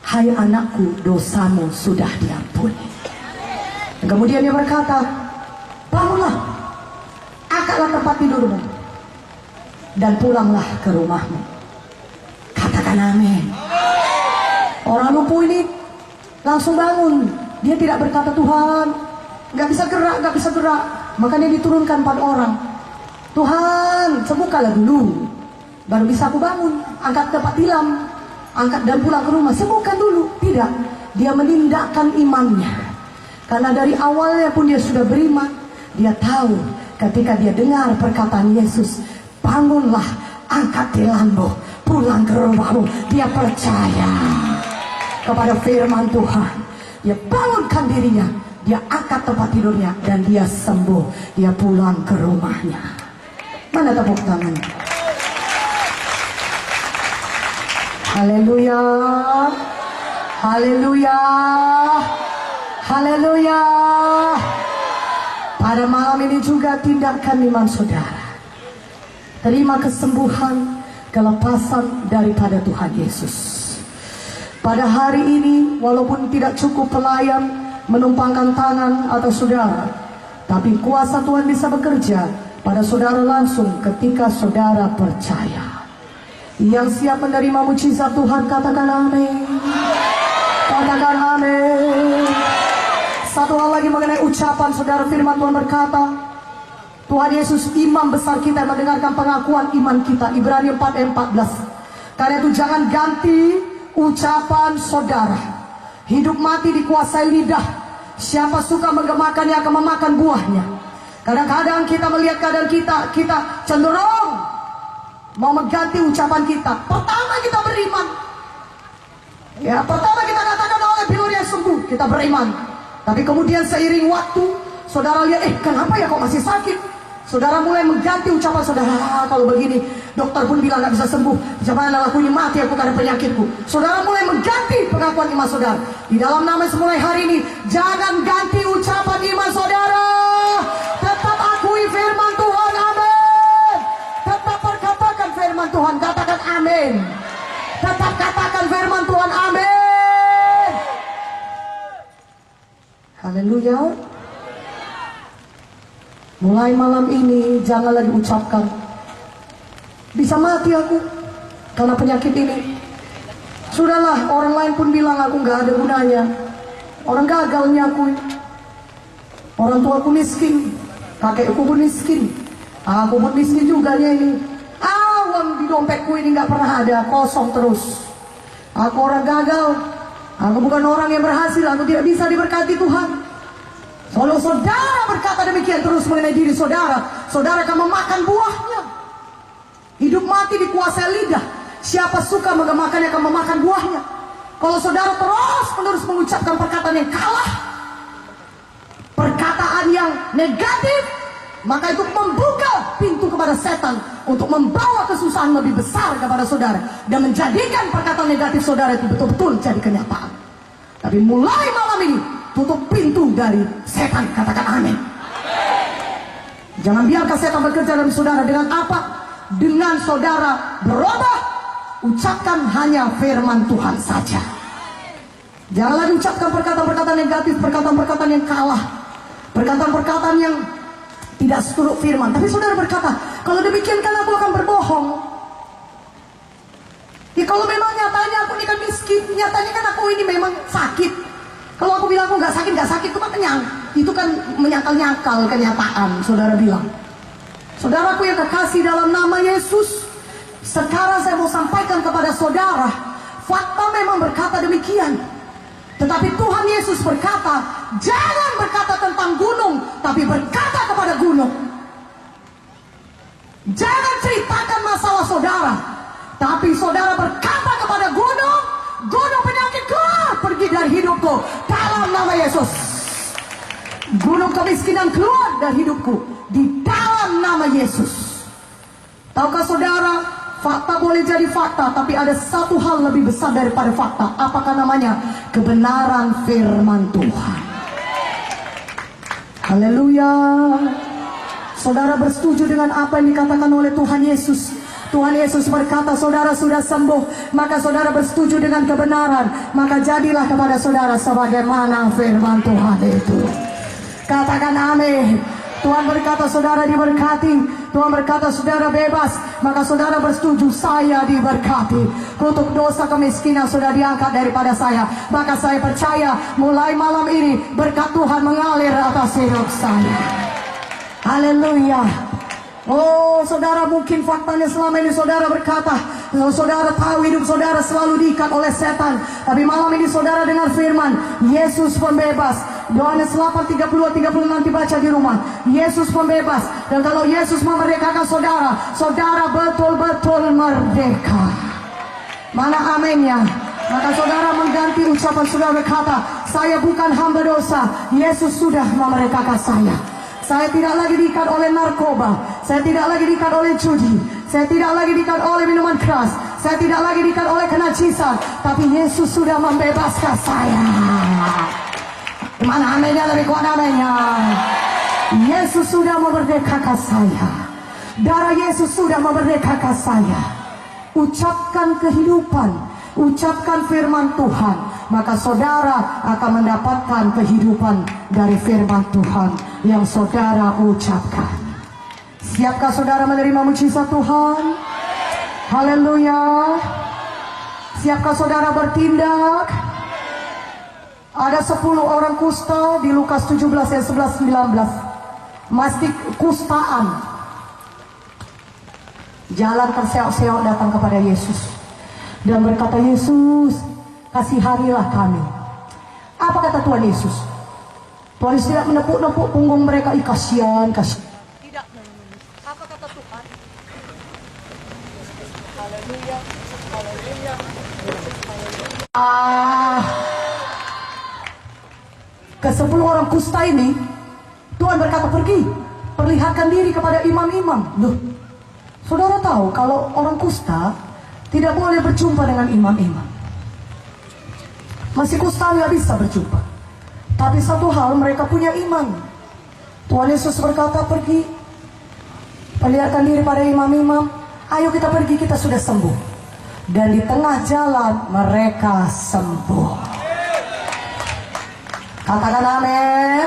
Speaker 1: hai anakku, dosamu sudah diampuni. Dan kemudian dia berkata, bangunlah, angkatlah tempat tidurmu, dan pulanglah ke rumahmu. Katakan amin. Orang lumpuh ini langsung bangun. Dia tidak berkata, Tuhan, gak bisa gerak. Makanya diturunkan pada orang, Tuhan, sembuhkanlah dulu, baru bisa aku bangun, angkat tempat tilam, angkat dan pulang ke rumah. Sembuhkan dulu. Tidak, dia menindakkan imannya. Karena dari awalnya pun dia sudah beriman. Dia tahu ketika dia dengar perkataan Yesus, bangunlah, angkat tilammu, pulang ke rumahmu. Dia percaya kepada firman Tuhan. Dia bangunkan dirinya, dia angkat tempat tidurnya, dan dia sembuh. Dia pulang ke rumahnya. Mana tepuk tangannya? Haleluya, haleluya, haleluya. Pada malam ini juga tindakan iman saudara. Terima kesembuhan, kelepasan daripada Tuhan Yesus. Pada hari ini, walaupun tidak cukup pelayan menumpangkan tangan atau saudara, tapi kuasa Tuhan bisa bekerja pada saudara langsung ketika saudara percaya. Yang siap menerima mujizat Tuhan, katakan amin. Katakan amin. Satu hal lagi mengenai ucapan saudara, firman Tuhan berkata, Tuhan Yesus imam besar kita mendengarkan pengakuan iman kita. Ibrani 4 ayat 14. Karena itu jangan ganti ucapan saudara. Hidup mati dikuasai lidah. Siapa suka menggemakannya akan memakan buahnya. Kadang-kadang kita melihat keadaan kita cenderung mau mengganti ucapan kita. Pertama kita beriman. Ya, pertama kita katakan oleh pilur yang sembuh, kita beriman. Tapi kemudian seiring waktu, saudara lihat, kenapa ya kok masih sakit? Saudara mulai mengganti ucapan saudara. Kalau begini, dokter pun bilang nggak bisa sembuh. Jangan aku ini mati, aku karena penyakitku. Saudara mulai mengganti pengakuan iman saudara. Di dalam nama Yesus mulai hari ini, jangan ganti ucapan iman saudara. Tetap akui firman Tuhan, amin. Tetap perkatakan firman Tuhan, katakan amin. Tetap katakan firman Tuhan, amin. Haleluya. Mulai malam ini jangan lagi ucapkan, bisa mati aku karena penyakit ini. Sudahlah, orang lain pun bilang aku gak ada gunanya. Orang gagal nyakui. Orang tua aku miskin, kakekku pun miskin, aku pun miskin juga ini. Uang di dompetku ini gak pernah ada, kosong terus. Aku orang gagal, aku bukan orang yang berhasil, aku tidak bisa diberkati Tuhan. Kalau saudara berkata demikian terus mengenai diri saudara, saudara akan memakan buahnya. Hidup mati dikuasai lidah. Siapa suka memakannya akan memakan buahnya. Kalau saudara terus menerus mengucapkan perkataan yang kalah, perkataan yang negatif, maka itu membuka pintu kepada setan untuk membawa kesusahan lebih besar kepada saudara dan menjadikan perkataan negatif saudara itu betul-betul jadi kenyataan. Tapi mulai malam ini, tutup pintu dari setan, katakan amin. Jangan biarkan setan bekerja dalam saudara. Dengan apa? Dengan saudara berubah, ucapkan hanya firman Tuhan saja. Jangan lagi ucapkan perkataan-perkataan negatif, perkataan-perkataan yang kalah, perkataan-perkataan yang tidak seturut firman. Tapi saudara berkata, kalau demikian kan aku akan berbohong. Ya kalau memang nyatanya aku ini kan miskin, nyatanya kan aku ini memang sakit. Kalau aku bilang aku nggak sakit itu kan kenyang. Itu kan menyangkal-nyangkal kenyataan, saudara bilang. Saudaraku yang terkasih dalam nama Yesus, sekarang saya mau sampaikan kepada saudara, fakta memang berkata demikian. Tetapi Tuhan Yesus berkata, jangan berkata tentang gunung, tapi berkata kepada gunung. Jangan ceritakan masalah saudara, tapi saudara berkata kepada gunung, gunung penyakit keluar, pergi dari hidupku dalam nama Yesus. Gunung kemiskinan keluar dari hidupku di dalam nama Yesus. Tahukah saudara, fakta boleh jadi fakta, tapi ada satu hal lebih besar daripada fakta. Apakah namanya? Kebenaran firman Tuhan. Haleluya. Saudara bersetuju dengan apa yang dikatakan oleh Tuhan Yesus? Tuhan Yesus berkata, saudara sudah sembuh, maka saudara bersetuju dengan kebenaran, maka jadilah kepada saudara sebagaimana firman Tuhan itu. Katakan amin. Tuhan berkata saudara diberkati, Tuhan berkata saudara bebas, maka saudara bersetuju, saya diberkati. Kutuk dosa kemiskinan sudah diangkat daripada saya, maka saya percaya mulai malam ini berkat Tuhan mengalir atas hidup saya. Haleluya. Oh saudara, mungkin faktanya selama ini saudara berkata, saudara tahu hidup saudara selalu diikat oleh setan. Tapi malam ini saudara dengar firman, Yesus pembebas. Yohanes 8:32-30 nanti baca di rumah. Yesus pembebas. Dan kalau Yesus memerdekakan saudara, saudara betul-betul merdeka. Mana aminnya? Maka saudara mengganti ucapan saudara berkata, saya bukan hamba dosa, Yesus sudah memerdekakan saya. Saya tidak lagi diikat oleh narkoba, saya tidak lagi diikat oleh judi, saya tidak lagi diikat oleh minuman keras, saya tidak lagi diikat oleh kenajisan, tapi Yesus sudah membebaskan saya. Mana aminnya, lebih kuat aminnya. Yesus sudah memerdekakan saya. Darah Yesus sudah memerdekakan saya. Ucapkan kehidupan, ucapkan firman Tuhan, maka saudara akan mendapatkan kehidupan dari firman Tuhan yang saudara ucapkan. Siapkah saudara menerima mujizat Tuhan? Haleluya. Siapkah saudara bertindak? Ada 10 orang kusta di Lukas 17 ayat 11-19. Masih kustaan. Jalan terseok-seok datang kepada Yesus dan berkata, Yesus, kasihanilah kami. Apa kata Tuhan Yesus? Tuhan Yesus tidak menepuk-nepuk punggung mereka, kasihan, kasihan. Tidak. Apa kata Tuhan? Haleluya, haleluya. Ke 10 orang kusta ini Tuhan berkata, pergi, perlihatkan diri kepada imam-imam. Loh, saudara tahu kalau orang kusta tidak boleh berjumpa dengan imam-imam. Masih kusta nggak bisa berjumpa. Tapi satu hal, mereka punya iman. Tuhan Yesus berkata, pergi, perlihatkan diri pada imam-imam. Ayo kita pergi, kita sudah sembuh. Dan di tengah jalan mereka sembuh. Katakan amin.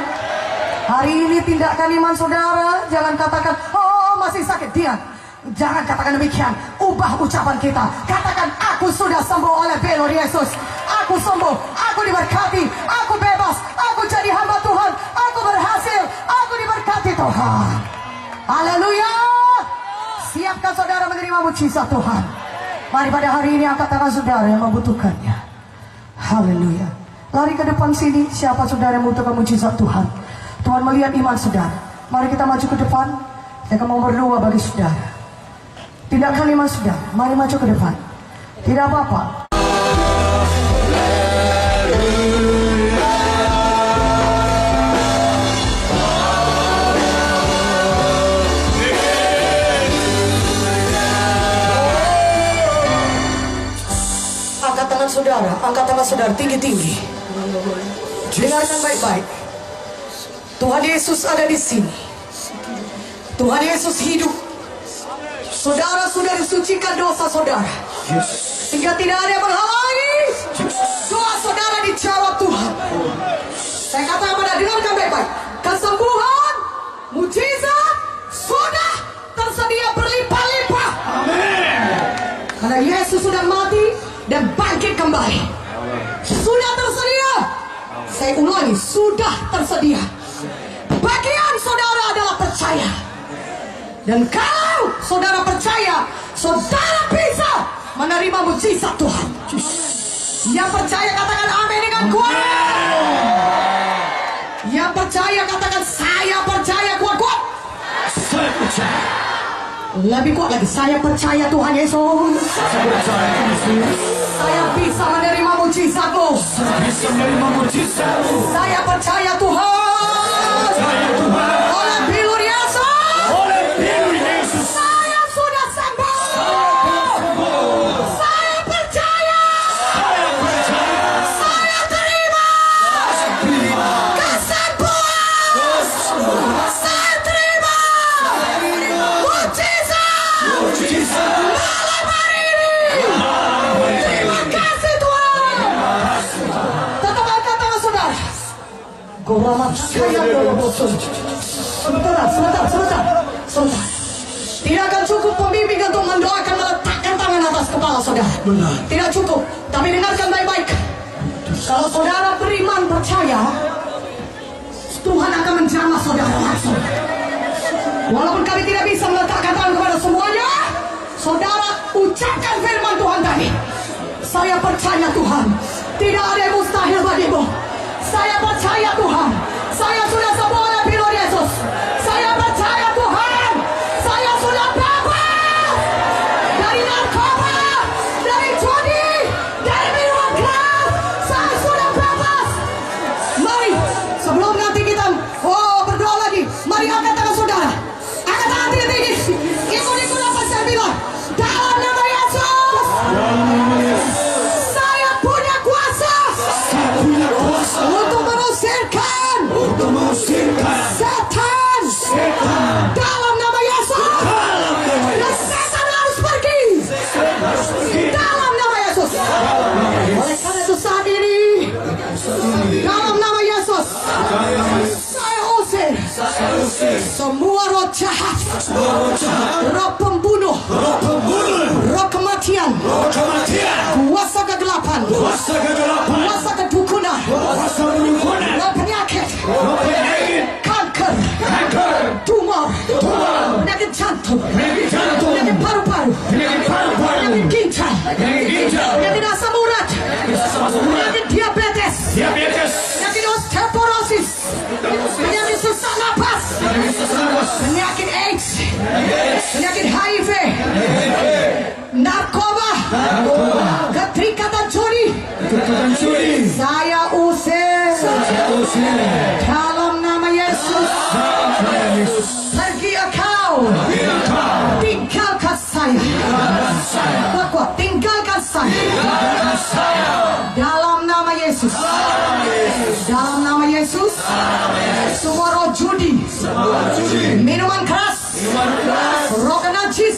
Speaker 1: Hari ini tindakan iman saudara, jangan katakan, oh masih sakit. Diam. Jangan katakan demikian. Ubah ucapan kita. Katakan, aku sudah sembuh oleh pelor Yesus. Aku sembuh, aku diberkati, aku bebas, aku jadi hamba Tuhan, aku berhasil, aku diberkati Tuhan. Haleluya. Siapkan saudara menerima mujizat Tuhan. Mari pada hari ini angkat tangan saudara yang membutuhkannya. Haleluya. Lari ke depan sini, siapa saudara yang membutuhkan mujizat Tuhan. Tuhan melihat iman saudara. Mari kita maju ke depan. Saya akan mau berdoa bagi saudara. Tindakan iman saudara, mari maju ke depan. Tidak apa-apa. Saudara, angkat tangan saudara tinggi-tinggi. Dengarkan baik-baik. Tuhan Yesus ada di sini. Tuhan Yesus hidup. Saudara sudah disucikan dosa saudara, sehingga tidak ada yang menghalangi doa saudara dijawab Tuhan. Saya katakan pada dengarkan baik-baik. Kesembuhan, mujizat sudah tersedia berlimpah-limpah. Amin. Karena Yesus sudah mati dan bangkit kembali. Sudah tersedia. Saya ulangi, sudah tersedia. Bagian saudara adalah percaya. Dan kalau saudara percaya, saudara bisa menerima mujizat Tuhan. Yang percaya katakan amin dengan kuat. Yang percaya katakan saya percaya kuat-kuat. Saya percaya. Lebih kuat lagi, saya percaya Tuhan Yesus. Saya percaya Yesus. Saya bisa menerima mujizat-Mu. Saya bisa menerima mujizat-Mu. Saya percaya Tuhan. Percaya Tuhan. Oleh bilur Yesus. Oleh bilur Yesus. Saya sudah sembuh. Saya percaya. Saya percaya. Saya terima. Saya terima. Kesembuhan. Saya terima. Mujizat. Malam hari ini. Terima kasih Tuhan. Tetap angkat tangan saudara. Goramat saya dolobotun. Sebentar. Tidak akan cukup pembimbing untuk mendoakan meletakkan tangan atas kepala saudara. Benar. Tidak cukup. Tapi dengarkan baik-baik. Kalau saudara beriman percaya, Tuhan akan menjamah saudara langsung. Walaupun kami tidak bisa meletakkan tangan kepada semuanya, saudara ucapkan firman Tuhan tadi. Saya percaya Tuhan, tidak ada yang mustahil bagimu. Saya percaya Tuhan, saya sudah sembuh oleh bilur Yesus. Saya percaya Tuhan, saya sudah bebas dari narkoba, dari judi, dari minuman keras. Saya sudah bebas. Mari, sebelum nanti kita berdoa lagi, mari angkat tangan saudara. Angkat tangan tinggi-tinggi. Ikut-ikut apa saya bilang. Dalam nama Yesus. Saya punya kuasa. Untuk mengusirkan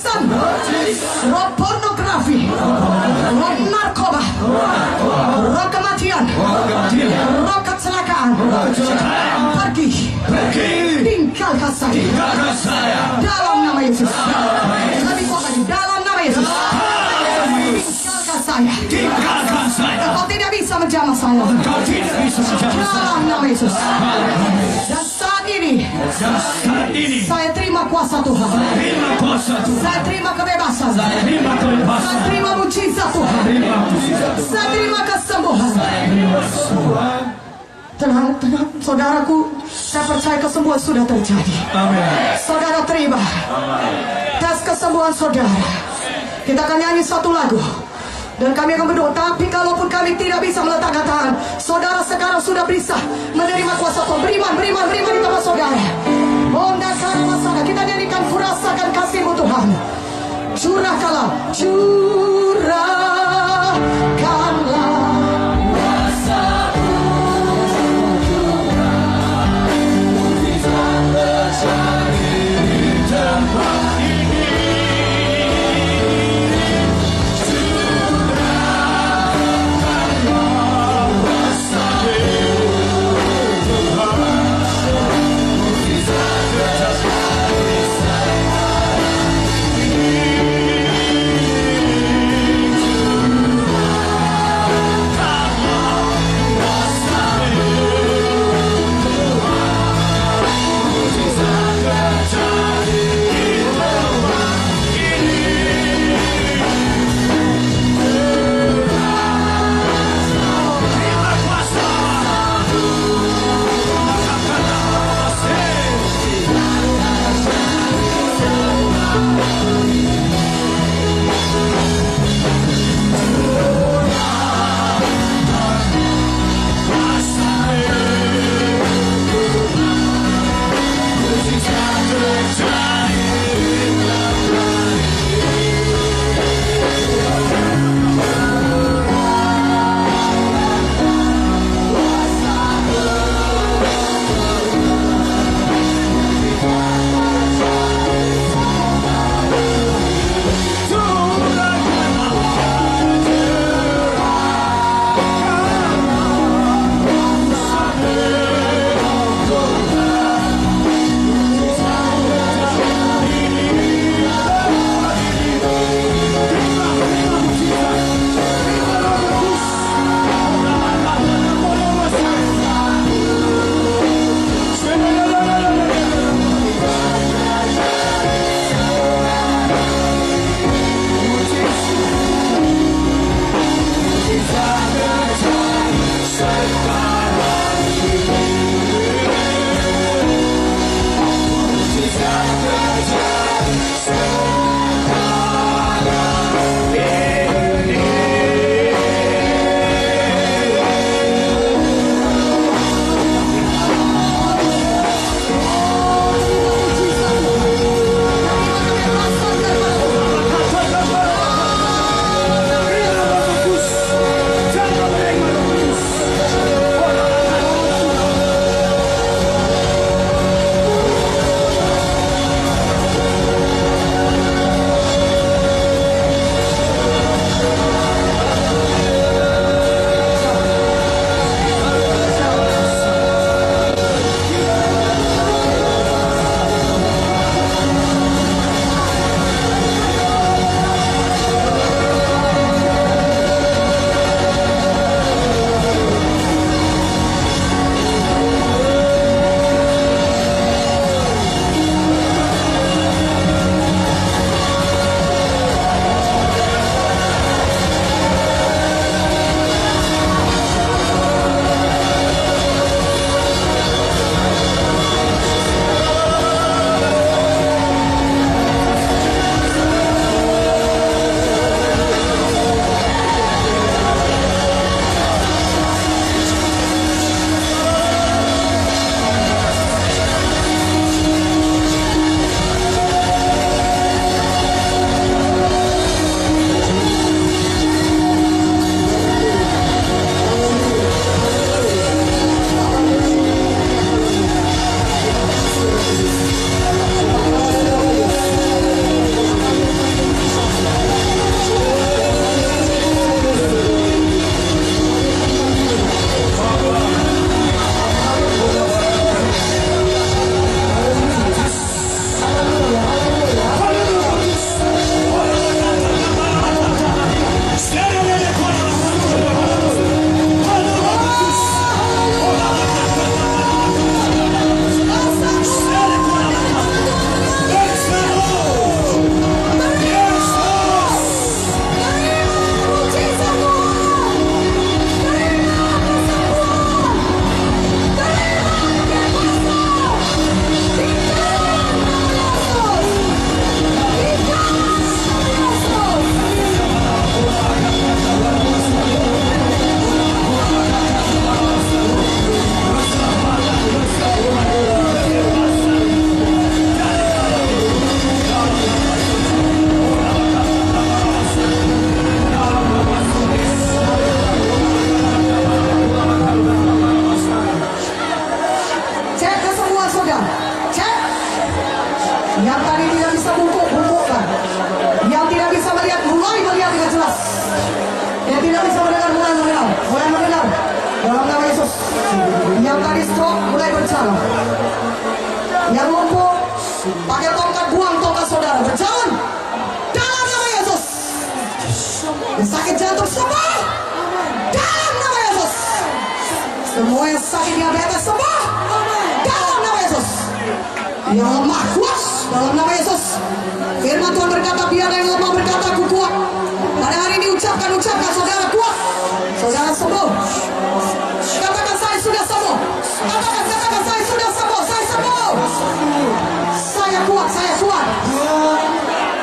Speaker 1: najis roh pornografi, roh narkoba, roh kematian, roh kecelakaan, pergi, tinggalkan saya dalam nama Yesus. Lebih kuat lagi, dalam nama Yesus, tinggalkan saya. Kau tidak bisa menjamah saya dalam nama Yesus. Dan saat ini saya terima kuasa Tuhan, saya terima kebebasan, saya terima mujizat Tuhan, saya terima kesembuhan. Tenang, saudaraku, saya percaya kesembuhan sudah terjadi. Saudara terima tes kesembuhan saudara. Kita akan nyanyi satu lagu dan kami akan berdoa. Tapi kalaupun kami tidak bisa meletakkan tangan, saudara sekarang sudah bisa menerima kuasa Tuhan. Beriman di tempat saudara. Onda karmasana, kita nyanyikan kurasakan kasih-Mu Tuhan. Curahkanlah kuasa-Mu. Yang tadi stroke mulai berjalan. Yang lumpuh pakai tongkat, buang tongkat saudara, berjalan dalam nama Yesus. Yang sakit jantung sembuh dalam nama Yesus. Semua yang sakit diabetes sembuh dalam nama Yesus. Yang lemah kuat dalam nama Yesus. Firman Tuhan berkata, biar yang lemah berkata, aku kuat. Pada hari ini ucapkan saudara kuat, saudara sembuh. Katakan, saya sudah sembuh. Katakan, saya sudah sembuh. Saya sembuh. Saya kuat.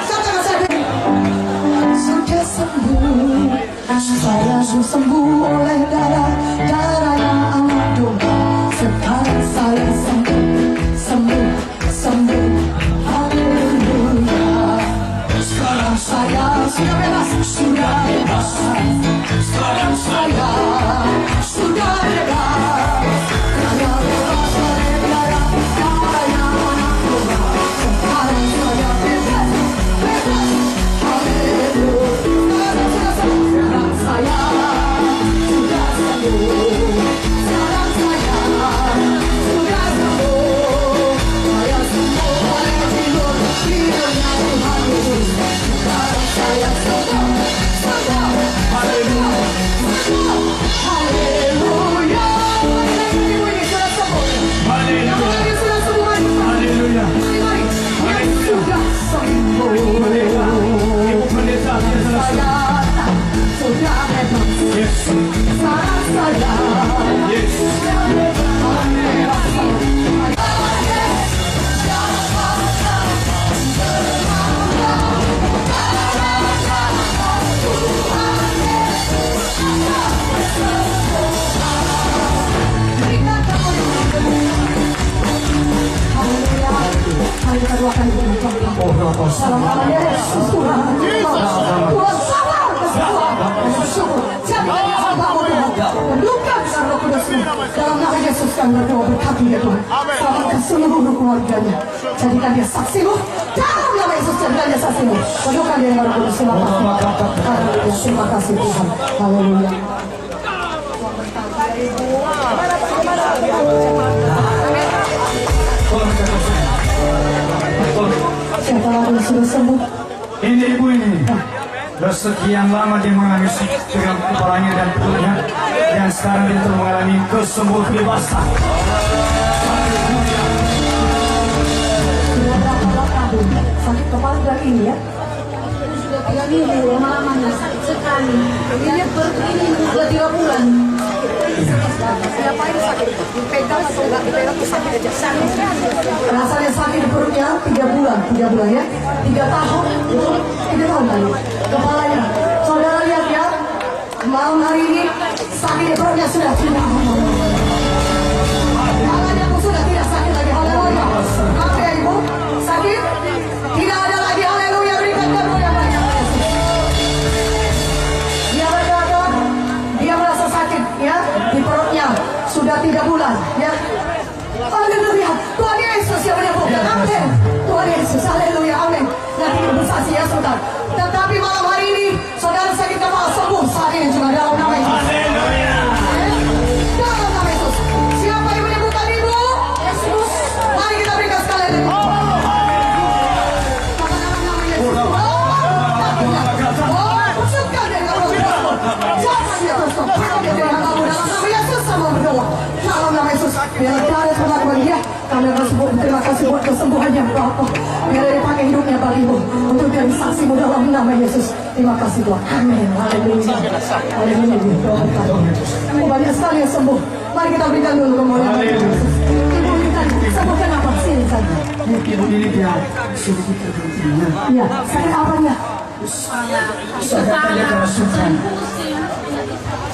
Speaker 1: Katakan, saya sudah sembuh. Saya sudah sembuh oleh darah yang anak domba. Sekarang saya sembuh. Haleluya. Sekarang saya sudah bebas. Sekarang saya sudah bebas. Saya bebas oleh darah yang anak domba. Sekarang saya bebas. Haleluya. Sekarang saya sudah sembuh. Sekarang saya sudah sembuh. Saya sembuh oleh tidurnya Tuhan Yesus. Sekarang saya sembuh. Haleluya. Haleluya. Haleluya. Sudah sembuh. Sudah bebas. Sekarang saya sudah bebas. Dalam nama Yesus Tuhan, Tuhan sabar kesembuhan dan bersyukur. Jadikannya hambamu Tuhan, mendukan dengan Roh Kudus-Mu. Dalam nama Yesus kami berdoa, berkati ya Tuhan. Selamatkan seluruh keluarganya. Jadikan dia saksimu. Dalam nama Yesus jadikan dia saksimu. Mendukan dia dengan Roh Kudus. Terima kasih Tuhan. Haleluya. Siapa lagi sudah sembuh?
Speaker 2: Ini ibu ini. Sekian lama dia mengalami dengan kepalanya dan perutnya, dan sekarang dia telah mengalami kesembuhan bebasan.
Speaker 1: Sudah berapa lama sakit kepala dari ini ya?
Speaker 3: Sudah 3 minggu lama-lamanya sakit sekali. Ini baru ini sudah 3 bulan. Siapa ini sakit? Dipegang atau enggak dipegang sakit aja. Sakit sekali.
Speaker 1: Rasanya sakit di perutnya 3 bulan ya, 3 tahun itu 3 tahun lalu. Kepalanya, saudara lihat ya, malam hari ini sakit di perutnya sudah tidak. Kepalanya pun sudah tidak sakit lagi. Haleluya. Apa ya ibu? Sakit? Tidak ada lagi. Haleluya. Berikan karunia yang banyak. Dia berkata, dia merasa sakit ya di perutnya sudah 3 bulan ya. Haleluya. Tuhan Yesus yang menyembuhkan. Amin. Tuhan Yesus. Haleluya. Amin. Nanti bersaksi ya saudara. Tetapi malam hari ini saudara sakit kepala sembuh saat ini juga dalam nama Yesus.
Speaker 2: Haleluya.
Speaker 1: Dalam nama Yesus. Siapa yang menyembuhkan ibu? Yesus. Mari kita berikan sekali lagi. Dalam nama Yesus. Maksudkan dengan Roh Kudus. Jangan dia terus. Dia dengan kamu dalam nama Yesus sama berdoa. Dalam nama Yesus. Biar darah semangat bagi dia. Kami tersebut terima kasih buat kesembuhannya Bapa. Biar dia pakai hidupnya bagimu untuk jadi saksimu dalam nama Yesus. Terima kasih Tuhan. Amin. Haleluya. Haleluya. Ibu banyak sekali yang sembuh. Mari kita berikan dulu kemuliaan bagi Yesus. Ibu kita sembuhkan apa? Sini saja.
Speaker 2: Ibu ini dia sedikit terkentinya.
Speaker 1: Iya. Sakit apanya?
Speaker 2: Dia kerasukan.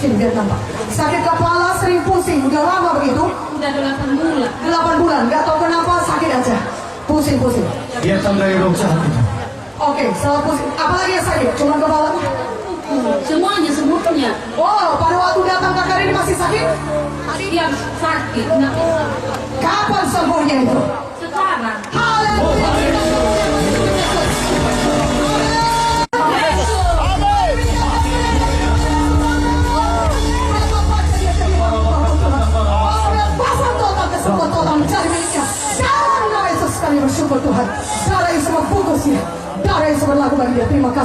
Speaker 1: Sini biar nampak. Sakit kepala sering pusing. Udah lama begitu?
Speaker 3: Udah 8 bulan.
Speaker 1: 8 bulan. Gak tahu kenapa sakit aja. Pusing-pusing.
Speaker 2: Dia tahu dari roh jahat itu.
Speaker 1: Oke, selalu pusing. Apalagi yang sakit? Cuma kepala?
Speaker 3: Semuanya.
Speaker 1: Oh, pada waktu datang kakak ini masih sakit?
Speaker 3: Dia sakit. Nah,
Speaker 1: Kapan sembuhnya itu?
Speaker 3: sekarang.
Speaker 1: Haleluya.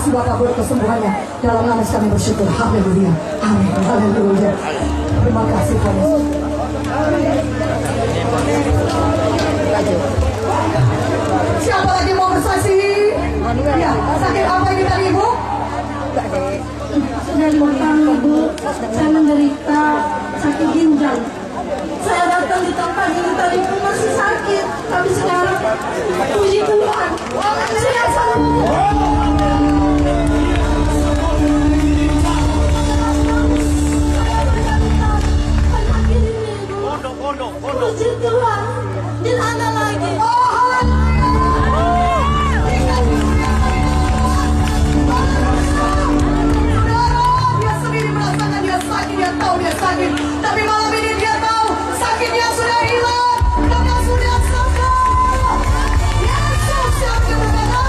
Speaker 1: kasih Bapak buat kesembuhannya. Dalam nama kami bersyukur. Haleluya. Amin. Haleluya. Terima kasih Tuhan Yesus. Siapa lagi mau bersaksi? Ya, sakit apa ini tadi Ibu?
Speaker 3: Sudah 5 tahun Ibu, saya menderita sakit ginjal. Saya datang di tempat ini tadi pun masih sakit, tapi sekarang puji Tuhan, saya sembuh. Puji Tuhan, tidak ada lagi.
Speaker 1: Dia sendiri merasakan dia sakit, dia tahu dia sakit. Tapi malam ini dia tahu sakitnya sudah hilang, dia sudah sembuh. Yesus yang berkata.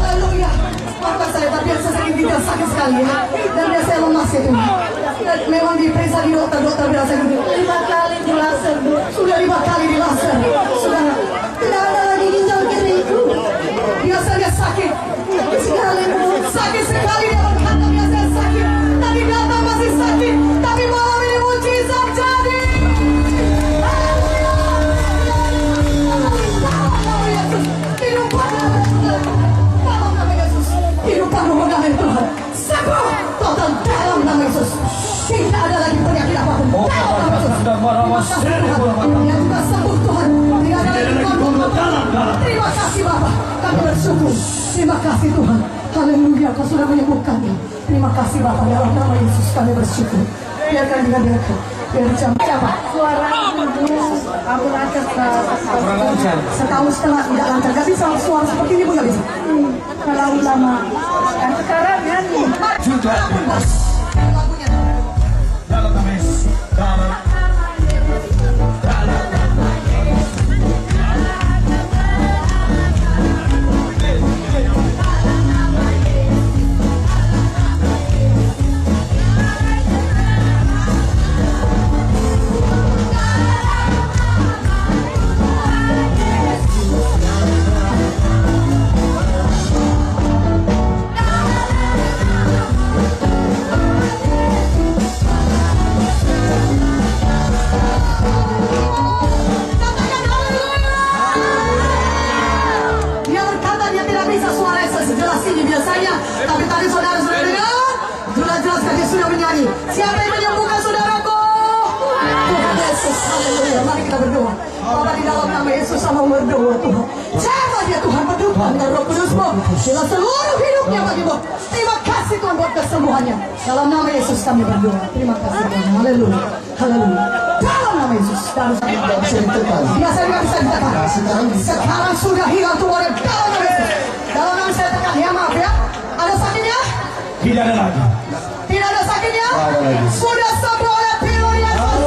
Speaker 1: Haleluya. Maafkan saya, tapi yang sakit tidak sakit sekali ya. Dan dia saya lemas itu. Dan memang diperiksa di dokter bilang sakit.
Speaker 3: 5 kali di laser, Bu.
Speaker 1: Sudah 5 kali di laser. Sudah
Speaker 3: Tidak ada lagi ginjal kiriku.
Speaker 1: biasanya sakit.
Speaker 3: Sakit sekali, Bu.
Speaker 1: Sakit sekali dia berkata biasanya sakit. Tadi datang masih sakit. Tapi malam ini mujizat jadi. Haleluya. Dalam Yesus. Hidupan. Dalam nama Yesus. Hidupan mengenai Tuhan. Sembuh. Total dalam nama Yesus. Tidak ada lagi penyakit apapun. Dalam nama Yesus. Terima kasih Tuhan. Yang juga sembuh Tuhan. Tidak ada lagi apapun. Terima kasih Bapak. Kami bersyukur. Terima kasih Tuhan. Haleluya, Kau sudah menyembuhkannya. Terima kasih Bapak. Dalam nama Yesus kami bersyukur. Biarkan dia biarkan. Biar siapa?
Speaker 3: Suara Ibu ambulan
Speaker 1: Setahun setengah tidak lancar. Gak bisa suara seperti ini pun gak bisa.
Speaker 3: terlalu lama. Dan sekarang nyanyi.
Speaker 2: Juga
Speaker 1: Lagunya.
Speaker 2: dalam nama Yesus. Dia berkata dia tidak bisa suara sejelas ini biasanya. Tapi tadi saudara sudah dengar. Jelas-jelas dia sudah menyanyi. Siapa yang menyembuhkan saudaraku? Tuhan Yesus. Haleluya. Mari kita berdoa. Bapa di dalam nama Yesus sama berdoa Tuhan. Jaga dia Tuhan berdoa dengan Roh Kudus-Mu. Bila seluruh hidupnya bagimu. Terima kasih Tuhan buat kesembuhannya. Dalam nama Yesus kami berdoa. Terima kasih Tuhan. Haleluya. Haleluya. Dalam nama Yesus. Dalam nama Yesus. Biasa nggak bisa ditekan. Sekarang sudah hilang Tuhan. Dalam nama Yesus. Dalam nama saya tekan. Ya maaf ya. Ada sakitnya? Tidak ada lagi.
Speaker 1: Tidak ada sakitnya? Sudah sembuh oleh firman Yesus.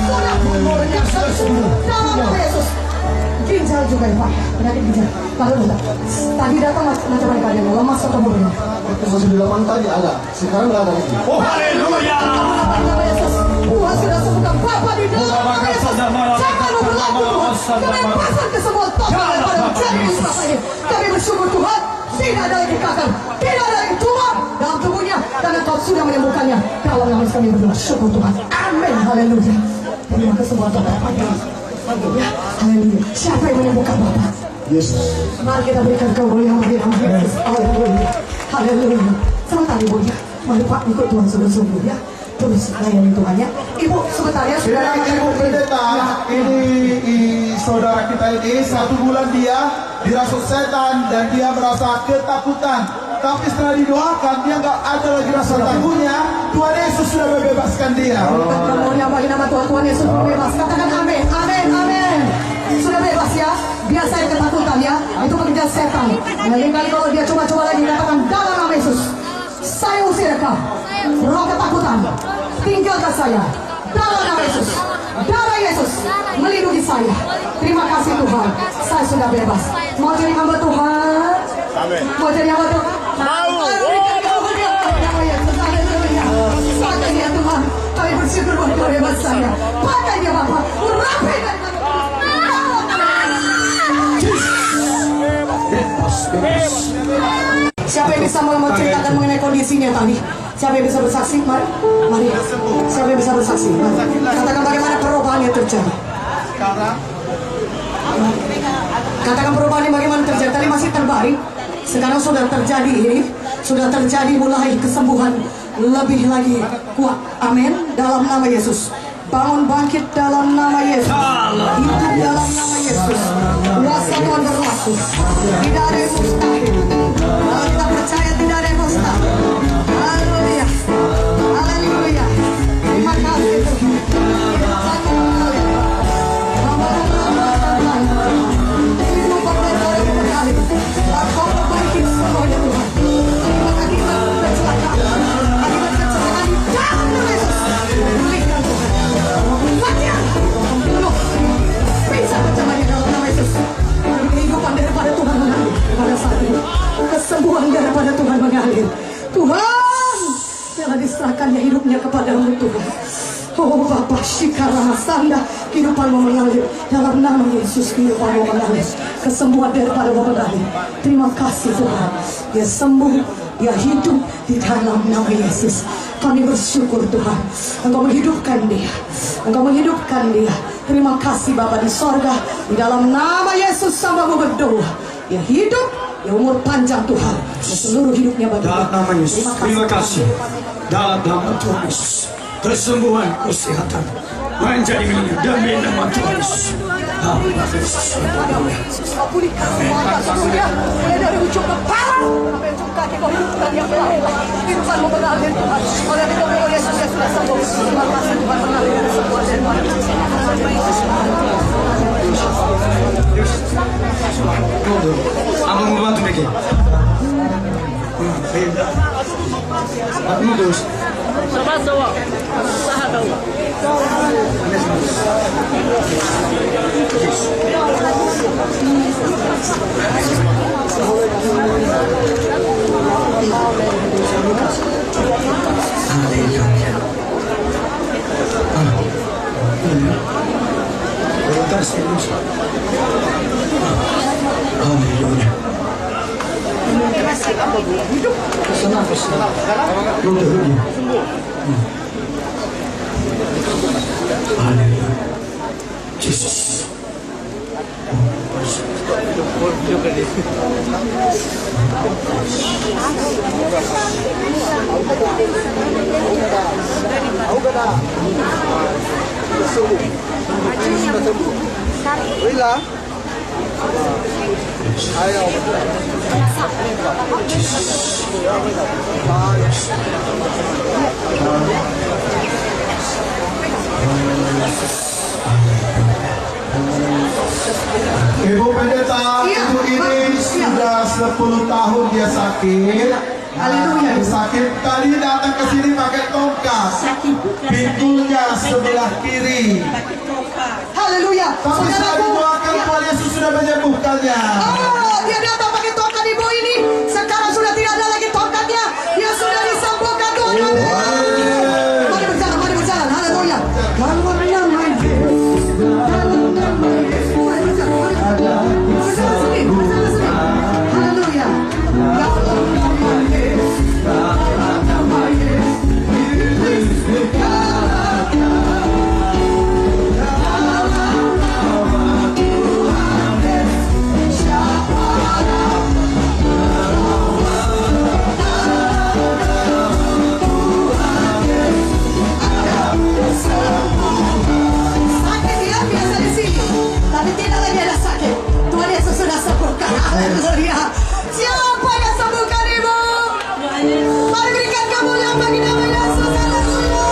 Speaker 1: Sudah sembuh oleh Yesus. Dalam nama Yesus. Ginjal juga ya Pak. Penyakit ginjal. Lalu bentar. Tadi datang macam apa dia? Lemas atau murni?
Speaker 4: Waktu masih di lapangan tadi ada, sekarang nggak ada lagi.
Speaker 2: Oh haleluya.
Speaker 1: Dalam nama Yesus. Tuhan sudah sembuhkan Bapa di dalam nama Yesus. Jangan berlaku Tuhan. Kebebasan kesembuhan total daripada jadi Bapak ini. Kami bersyukur Tuhan. Tidak ada lagi kanker. Tidak ada lagi tumor dalam tubuhnya. Karena Kau sudah menyembuhkannya. Dalam nama Yesus kami berdoa. Syukur Tuhan. Amin. Haleluya. Terima kasih buat Bapak. Haleluya. Haleluya. Siapa yang menyembuhkan Bapak?
Speaker 4: Yesus.
Speaker 1: Mari kita berikan kemuliaan bagi nama Yesus. Haleluya. Haleluya. Sebentar Ibu ya. Mari Pak ikut Tuhan sungguh-sungguh ya. Terus layani Tuhan ya. Ibu sebentar ya. Sudah lama
Speaker 4: Ibu pendeta, ini saudara kita ini 1 bulan dia dirasuk setan dan dia merasa ketakutan. Tapi setelah didoakan dia nggak ada lagi rasa takutnya. Tuhan Yesus sudah membebaskan dia.
Speaker 1: kemuliaan bagi nama Tuhan. Tuhan Yesus bebas. Katakan amin. Amin. Amin. Sudah bebas ya. Biasa yang ketakutan ya. Itu pekerjaan setan. Lain kali kalau dia coba-coba lagi katakan dalam nama Yesus. Saya usir kau. Roh ketakutan. Tinggalkan saya. Dalam nama Yesus. Darah Yesus melindungi saya. Terima kasih Tuhan. Saya sudah bebas. Mau jadi hamba Tuhan?
Speaker 4: Amin.
Speaker 1: Mau jadi hamba Tuhan? Mau. Pakai dia Tuhan. Kami bersyukur buat kebebasan saya. Pakai dia Bapak. Urapi dan
Speaker 2: Siapa yang bisa menceritakan mengenai kondisinya tadi? Siapa yang bisa bersaksi? Mari, mari. Siapa yang bisa bersaksi? Mari. Katakan bagaimana perubahan yang terjadi. Katakan perubahan yang bagaimana terjadi. Tadi masih terbaring. Sekarang sudah terjadi ini. Sudah terjadi mulai kesembuhan lebih lagi kuat. Amin. Dalam nama Yesus. Bangun bangkit dalam nama Yesus. Hidup dalam nama Yesus. Kuasa Tuhan berlaku. Tidak ada yang mustahil. Kalau kita percaya tidak ada yang mustahil. Haleluya. Haleluya. Terima kasih Tuhan. Hidup berkali berkali. Kau perbaiki semuanya Tuhan. Akibat kecelakaan. Akibat kecelakaan. Dalam nama Yesus. Pulihkan Tuhan. Matian. Penuh. Bisa berjamaah dalam nama Yesus. Kehidupan daripada Tuhan mengalir pada saat ini. Kesembuhan daripada Tuhan mengalir. Tuhan, telah diserahkannya hidupnya kepadamu Tuhan. Oh Bapa, Shikara Sanda, kehidupanmu mengalir dalam nama Yesus. Kehidupanmu mengalir, kesembuhan daripada mengalir. Terima kasih Tuhan. Dia sembuh, dia hidup di dalam nama Yesus. Kami bersyukur Tuhan, Engkau menghidupkan dia, Engkau menghidupkan dia. Terima kasih Bapa di sorga. Di dalam nama Yesus sambamu berdoa. Dia hidup, dia umur panjang Tuhan. Dan seluruh hidupnya bagi
Speaker 5: dalam nama Yesus. Terima kasih. Dalam nama Tuhan Yesus. Kesembuhan, kesehatan menjadi miliknya demi nama Tuhan Yesus.
Speaker 2: Kau pulihkan semua kasusnya, mulai dari ujung kepala sampai ujung kaki. Kau hidupkan yang lain. Kehidupanmu mengalir Tuhan. Oleh nama Yesus yang sudah sembuh. Terima kasih Tuhan mengalir dari semua
Speaker 5: Abang mau bantu Beki. Abang terus.
Speaker 4: Ibu pendeta, ibu ini sudah 10 tahun dia sakit.
Speaker 2: Haleluya.
Speaker 4: Sakit tadi datang ke sini pakai tongkat. Pintunya sebelah kiri.
Speaker 2: Haleluya.
Speaker 4: Tapi saya doakan Tuhan Yesus sudah menyembuhkannya.
Speaker 2: Oh, dia datang pakai tongkat ibu ini. Sekarang sudah tidak ada lagi tongkatnya. Dia sudah disembuhkan Tuhan. Mari berjalan, mari berjalan. Haleluya. Dalam nama Yesus. Dalam nama Yesus. Mari berjalan, mari berjalan. Berjalan sini, berjalan sini. Haleluya. Dalam nama Yesus. Dalam nama Yesus. Sakit dia biasa di sini, tapi tidak lagi ada sakit. Tuhan Yesus sudah sembuhkan. Haleluya. Siapa yang sembuhkan ibu? Mari berikan kemuliaan bagi nama Yesus. Haleluya.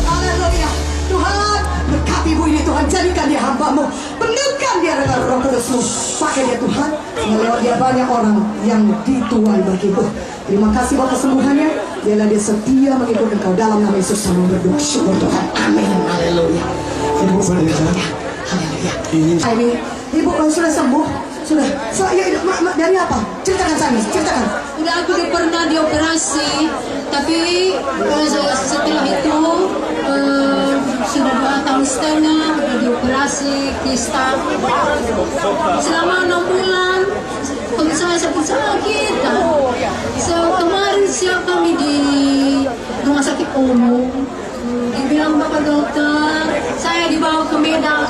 Speaker 2: Haleluya. Tuhan berkati ibu ini Tuhan, jadikan dia hamba-Mu, penuhkan dia dengan Roh Kudus-Mu. Pakai dia Tuhan, melewat dia banyak orang yang dituai bagimu. Terima kasih buat kesembuhannya. Biarlah dia setia mengikut Engkau dalam nama Yesus. Kami berdoa syukur Tuhan. Amin. Haleluya. Ibu haleluya. Ini ibu sudah sembuh. Sudah. Dari apa? Ceritakan saya. Ceritakan.
Speaker 3: Udah aku udah pernah dioperasi, tapi setelah itu sudah 2 tahun setengah udah dioperasi kista. Selama 6 bulan pag saya sakit-sakit. So, kemarin siap kami di rumah sakit umum. Dibilang bapak dokter, saya dibawa ke Medan,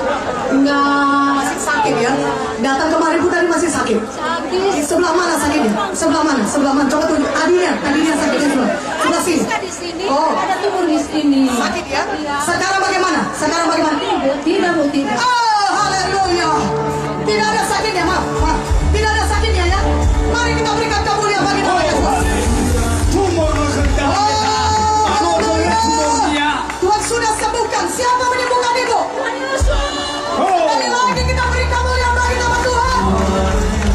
Speaker 3: enggak
Speaker 2: Sakit ya. Datang kemarin pun tadi masih sakit.
Speaker 3: sakit.
Speaker 2: Di sebelah mana sakitnya? Sebelah mana? Sebelah mana? Coba tunjuk. Tadinya sakitnya sebelah sini.
Speaker 3: Di sini,
Speaker 2: Oh.
Speaker 3: ada tumor di sini.
Speaker 2: Sakit ya?
Speaker 3: Iya.
Speaker 2: Sekarang bagaimana? Sekarang bagaimana?
Speaker 3: Tidak, Bu, tidak.
Speaker 2: Oh, haleluya. Tidak ada sakitnya, maaf. Tidak ada sakitnya ya. Mari kita berikan kemuliaan bagi nama Yesus.
Speaker 5: Tumor menghentak.
Speaker 2: Oh, haleluya.
Speaker 5: Tumornya.
Speaker 2: Tuhan sudah sembuhkan. Siapa menyembuhkan ibu?
Speaker 5: Oh.
Speaker 2: Sekali lagi kita beri kemuliaan bagi nama Tuhan.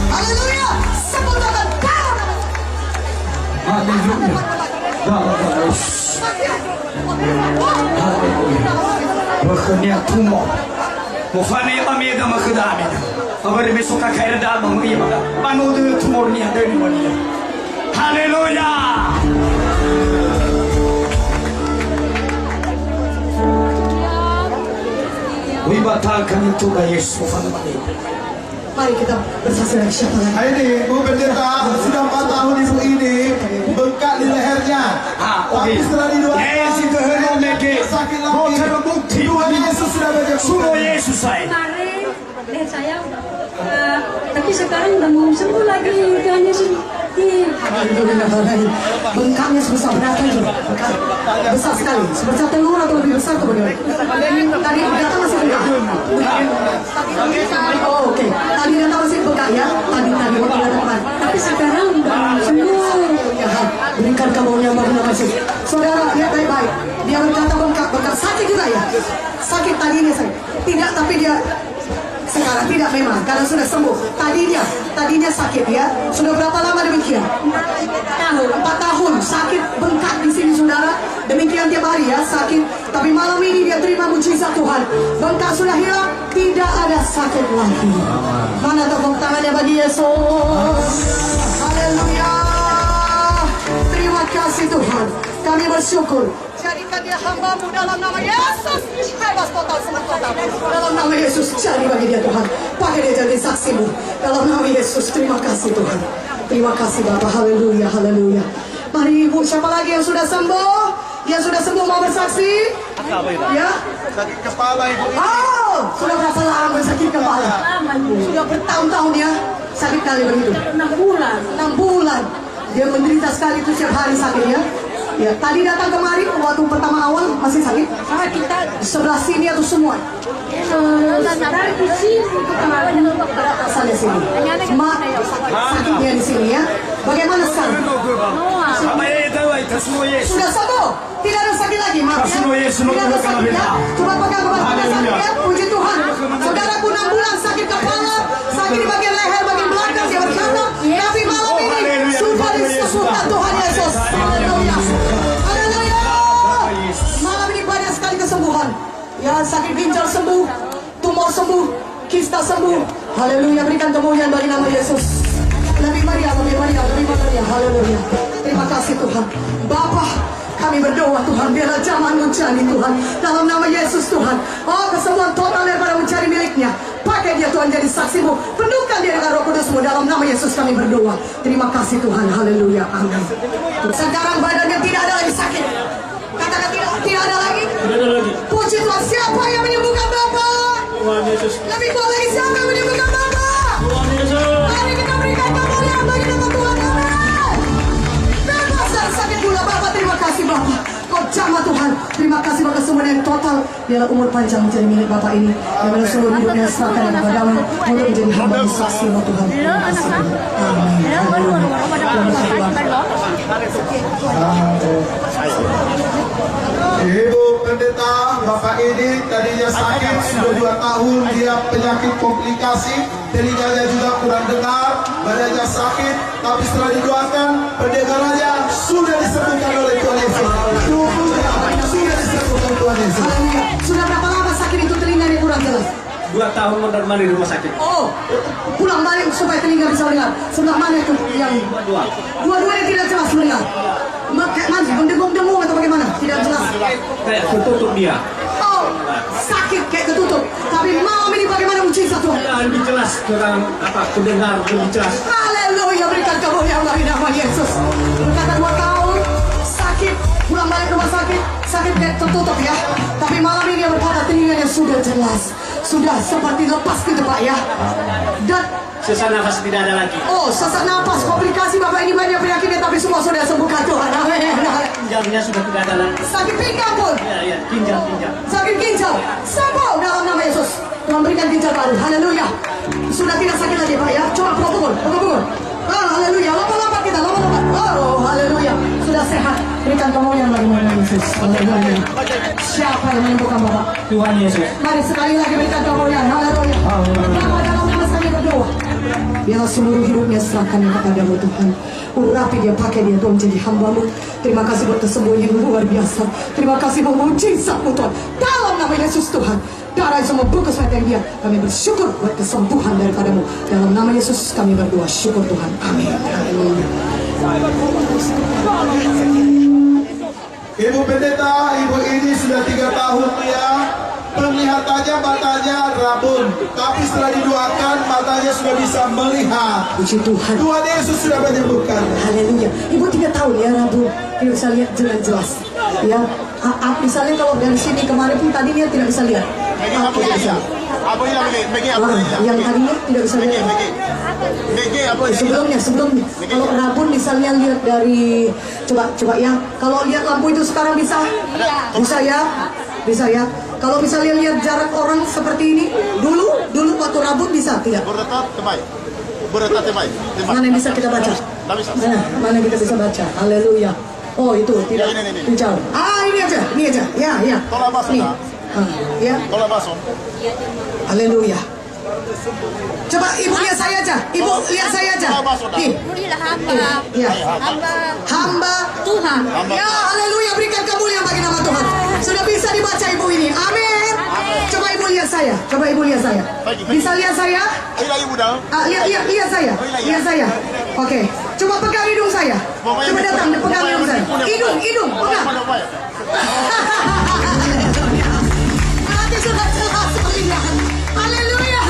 Speaker 2: Haleluya. Sembuhkan kau nama
Speaker 5: Haleluya. Bagus. Makanya tumor. Mufane ameda makadami. Abari besok kaya dah mengiba. Panodo tumornya dari mana? Haleluya. Wibatalkan itu gaya Yesus mufane mati.
Speaker 2: Mari kita bersaksi lagi siapa lagi?
Speaker 4: Ini Bu Pendeta sudah 4 tahun ibu ini bengkak di lehernya. Tapi setelah didoakan
Speaker 5: Yes itu hendak meke.
Speaker 4: sakit
Speaker 5: Mau
Speaker 4: lagi.
Speaker 5: terbukti.
Speaker 4: Tuhan Yesus sudah
Speaker 5: Suruh
Speaker 4: menyembuhkan.
Speaker 5: Yesus saya.
Speaker 3: Kemarin lihat saya tapi sekarang udah mau sembuh lagi hanya sedikit.
Speaker 2: Bengkaknya sebesar berapa itu? Bengkak besar sekali. Sebesar telur atau lebih besar atau bagaimana? Tadi datang masih bengkak. Oh, oke. Tadi datang masih bengkak ya. Tadi waktu datang kemarin.
Speaker 3: Tapi sekarang udah sembuh.
Speaker 2: Ya, berikan kamu yang bagi nama Yesus. Saudara, lihat baik-baik. Dia berkata bengkak sakit juga ya. Sakit tadinya sakit. Tidak, tapi dia sekarang tidak memang karena sudah sembuh. Tadinya sakit ya. Sudah berapa lama demikian? 4 tahun sakit bengkak di sini saudara. Demikian tiap hari ya sakit. Tapi malam ini dia terima mujizat Tuhan. Bengkak sudah hilang, tidak ada sakit lagi. Mana tepuk tangannya bagi Yesus? Haleluya. Terima kasih Tuhan. Kami bersyukur. Jadikan dia hamba-Mu dalam nama Yesus. Bebas total, semua total. Dalam nama Yesus, jadi bagi dia Tuhan. Pakai dia jadi saksi-Mu. Dalam nama Yesus, terima kasih Tuhan. Terima kasih Bapak. Haleluya, haleluya. Mari Ibu, siapa lagi yang sudah sembuh? Yang sudah sembuh mau bersaksi? Ya?
Speaker 4: Sakit kepala ibu ini.
Speaker 2: Oh, sudah berapa lama sakit kepala?
Speaker 3: Lama Bu.
Speaker 2: Sudah bertahun-tahun ya sakit kali begitu.
Speaker 3: 6 bulan.
Speaker 2: 6 bulan. Dia menderita sekali itu setiap hari sakit ya. Ya, tadi datang kemari waktu pertama awal masih sakit.
Speaker 3: Kita
Speaker 2: Sebelah sini atau semua?
Speaker 3: dari di sini kemarin
Speaker 2: Asalnya sini. Sakitnya di sini ya. Bagaimana sekarang?
Speaker 5: Apa yang tahu itu semua Yesus.
Speaker 2: Sudah sembuh. Tidak ada sakit lagi, maaf ya.
Speaker 5: Kasih Yesus,
Speaker 2: Tidak ada sakit ya. Coba pegang kepada sakit ya. Puji Tuhan. Saudaraku 6 bulan sakit kepala, sakit di bagian leher, bagian belakang, dia berkata. Tapi malam ini sudah disembuhkan Tuhan Yesus. Haleluya. Haleluya. Malam ini banyak sekali kesembuhan. Ya, sakit ginjal sembuh, tumor sembuh, kista sembuh. Haleluya, berikan kemuliaan bagi nama Yesus. Lebih Maria, lebih Maria, lebih Maria. Haleluya. Terima kasih Tuhan. Bapa, kami berdoa Tuhan, biarlah zaman mencari Tuhan. Dalam nama Yesus Tuhan. Oh, kesembuhan total daripada mencari miliknya. Pakai dia Tuhan jadi saksi-Mu. Penuhkan dia dengan Roh Kudus-Mu. Dalam nama Yesus kami berdoa. Terima kasih Tuhan. Haleluya. Amin. Sekarang badannya tidak ada lagi sakit. Katakan tidak ada lagi.
Speaker 5: Tidak ada lagi.
Speaker 2: Puji Tuhan. Siapa yang menyembuhkan Bapak?
Speaker 5: Tuhan Yesus.
Speaker 2: Lebih kuat lagi siapa yang menyembuhkan Bapak?
Speaker 5: Tuhan Yesus.
Speaker 2: Mari kita berikan kemuliaan bagi nama Tuhan. Amin. Bebas dari sakit gula Bapak. Terima kasih Bapak. Kau jamah Tuhan. Terima kasih Bapak kesembuhan yang total. Biarlah umur panjang menjadi milik Bapak ini. Yang mana seluruh hidupnya serahkan kepadamu. Untuk menjadi hamba saksi Allah Tuhan. Terima kasih. Amin.
Speaker 4: Ibu Pendeta, Bapak ini tadinya sakit sudah 2 tahun, dia penyakit komplikasi, telinganya juga kurang dengar, badannya sakit, tapi setelah didoakan, pendengarannya sudah disembuhkan oleh Tuhan Yesus. Tubuhnya sudah disembuhkan Tuhan Yesus.
Speaker 2: Haleluya. Sudah berapa lama sakit itu telinganya kurang jelas?
Speaker 5: 2 tahun mondar-mandir di rumah sakit.
Speaker 2: Oh, pulang balik supaya telinga bisa mendengar. Sebelah mana itu yang dua-duanya tidak jelas mendengar? Mana mendengung-dengung atau bagaimana? Tidak jelas.
Speaker 5: Kayak tertutup dia.
Speaker 2: Oh, sakit kayak ketutup. Tapi Tapi malam ini bagaimana mujizat Tuhan?
Speaker 5: Ya, lebih jelas kurang aku dengar lebih jelas.
Speaker 2: Haleluya, berikan kemuliaan bagi nama Yesus. Berkata 2 tahun sakit, pulang balik rumah sakit, sakit kayak tertutup ya. Tapi malam ini dia berkata telinganya sudah jelas, sudah seperti lepas gitu Pak ya. Dan
Speaker 5: Sesak nafas tidak ada lagi.
Speaker 2: oh sesak napas, komplikasi Bapak ini banyak penyakitnya tapi semua sudah sembuhkan Tuhan. Amin.
Speaker 5: Ginjalnya sudah tidak ada lagi.
Speaker 2: Sakit pinggang pun,
Speaker 5: Ya, ginjal.
Speaker 2: sakit ginjal, sembuh dalam nama Yesus. Tuhan berikan ginjal baru. Haleluya. Sudah tidak sakit lagi Pak ya. Coba pukul. Haleluya. Lompat kita, lompat. Oh, haleluya. Sudah sehat. Berikan kemuliaan bagi nama Yesus. Haleluya. Siapa yang menyembuhkan Bapak?
Speaker 5: Tuhan Yesus.
Speaker 2: Mari sekali lagi berikan kemuliaan. Haleluya. Bapa dalam nama kami berdoa. Biarlah seluruh hidupnya serahkan kepadamu Tuhan. Urapi dia, pakai dia Tuhan jadi hamba-Mu. Terima kasih buat kesembuhan yang luar biasa. Terima kasih buat mujizat-Mu Tuhan. Dalam nama Yesus Tuhan. Darah semua bungkus materi dia. Kami bersyukur buat kesembuhan daripada-Mu. Dalam nama Yesus kami berdoa. Syukur Tuhan. Amin. Haleluya.
Speaker 4: Ibu pendeta, ibu ini sudah 3 tahun ya. Penglihatannya matanya rabun, tapi setelah didoakan matanya sudah bisa melihat.
Speaker 2: Puji Tuhan.
Speaker 4: Tuhan Yesus sudah menyembuhkan.
Speaker 2: Haleluya. Ibu 3 tahun ya Rabu. Dia bisa lihat dengan jelas. Ya, misalnya kalau dari sini kemarin pun tadi dia tidak bisa lihat. Aku tidak bisa. Yang tadinya tidak bisa lihat. Sebelumnya. Kalau Rabun misalnya lihat dari coba ya. Kalau lihat lampu itu sekarang bisa? Bisa ya. Kalau misalnya lihat jarak orang seperti ini, dulu waktu Rabun bisa tidak? Mana yang bisa kita baca? Mana kita bisa baca? Haleluya. Oh itu tidak. Ini jauh. Ini aja. Ya. Nih. Ya. Haleluya. Coba ibu lihat saya aja. Lihat saya aja. Nih. Ya. Hamba Tuhan. Ya, haleluya, berikan kemuliaan bagi nama Tuhan. Sudah bisa dibaca ibu ini. Amin. Coba ibu lihat saya. Bisa lihat saya? Lihat saya. Oke. Coba pegang hidung saya. Coba datang pegang hidung saya. Hidung, pegang. Berarti sudah jelas pilihan. Haleluya.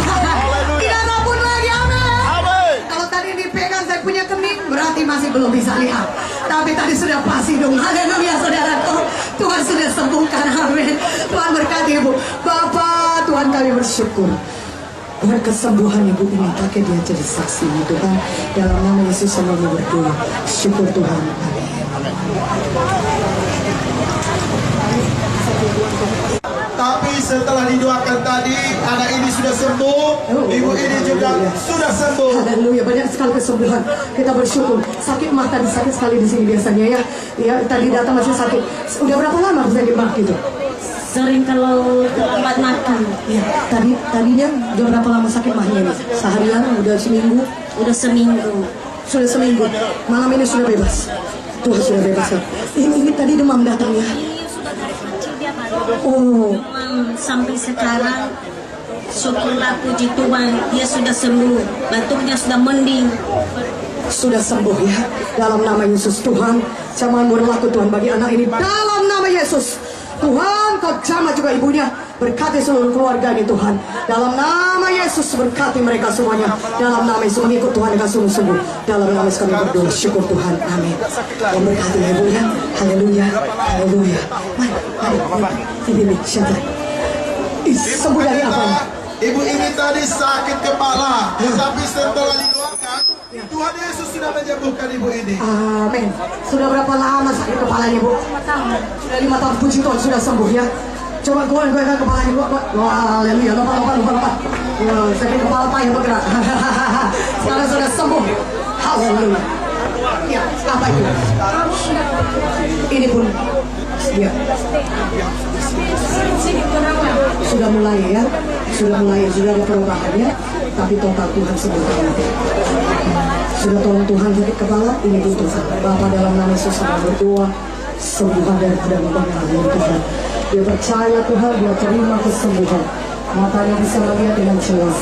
Speaker 2: Tidak rabun lagi, amin. Kalau tadi dipegang saya punya kening, berarti masih belum bisa lihat. Tapi tadi sudah pas hidung. Haleluya saudaraku. Tuhan sudah sembuhkan, amin. Tuhan berkati ibu. Bapak, Tuhan kami bersyukur. Buat kesembuhan ibu ini, pakai dia jadi saksi Tuhan. Dalam nama Yesus kami berdoa. Syukur Tuhan, amin.
Speaker 4: Tapi setelah didoakan tadi, anak ini sudah sembuh, ibu ini juga sudah sembuh.
Speaker 2: Haleluya, banyak sekali kesembuhan. Kita bersyukur. Sakit mata sakit sekali di sini biasanya ya. Ya, tadi datang masih sakit. Udah berapa lama sakit mata itu?
Speaker 3: Sering kalau tempat makan.
Speaker 2: Ya, tadinya udah berapa lama sakit mahnya ini? Seharian, udah seminggu?
Speaker 3: Udah seminggu.
Speaker 2: Sudah seminggu. Malam ini sudah bebas. Tuhan sudah bebas. Ini tadi demam datang ya. Oh,
Speaker 3: Sampai sekarang syukurlah puji Tuhan, dia sudah sembuh, batuknya sudah mending.
Speaker 2: sudah sembuh ya. Dalam nama Yesus Tuhan, jangan berlaku Tuhan bagi anak ini. Dalam nama Yesus Tuhan, kau jamah juga ibunya. Berkati seluruh keluarga ini Tuhan. Dalam nama Yesus berkati mereka semuanya. Dalam nama Yesus mengikut Tuhan dengan sungguh-sungguh. Dalam nama Yesus kami berdoa. Syukur Tuhan. Amin. Tuhan berkati ibunya. Haleluya. Haleluya. Mari. Ini siapa? Sembuh dari apa?
Speaker 4: Ibu ini tadi sakit kepala, tapi setelah didoakan, Tuhan Yesus sudah menyembuhkan ibu ini.
Speaker 2: Amin. Sudah berapa lama sakit kepalanya ibu? 5 tahun. Sudah 5 tahun. Puji Tuhan sudah sembuh ya. Coba goyang kepalanya ibu. Wah, haleluya. Lompat. Wah, sakit kepala payah bergerak. Sekarang sudah sembuh. Haleluya. Ya, apa itu? Ini pun. Ya. Sudah mulai ya. Sudah ada perubahan ya. Tapi total Tuhan sembuhkan. Sudah tolong Tuhan sakit kepala, ini pun Tuhan. Bapa dalam nama Yesus kami berdoa, sembuhan daripada beban Tuhan. Dia percaya Tuhan, dia terima kesembuhan. Matanya bisa melihat dengan jelas.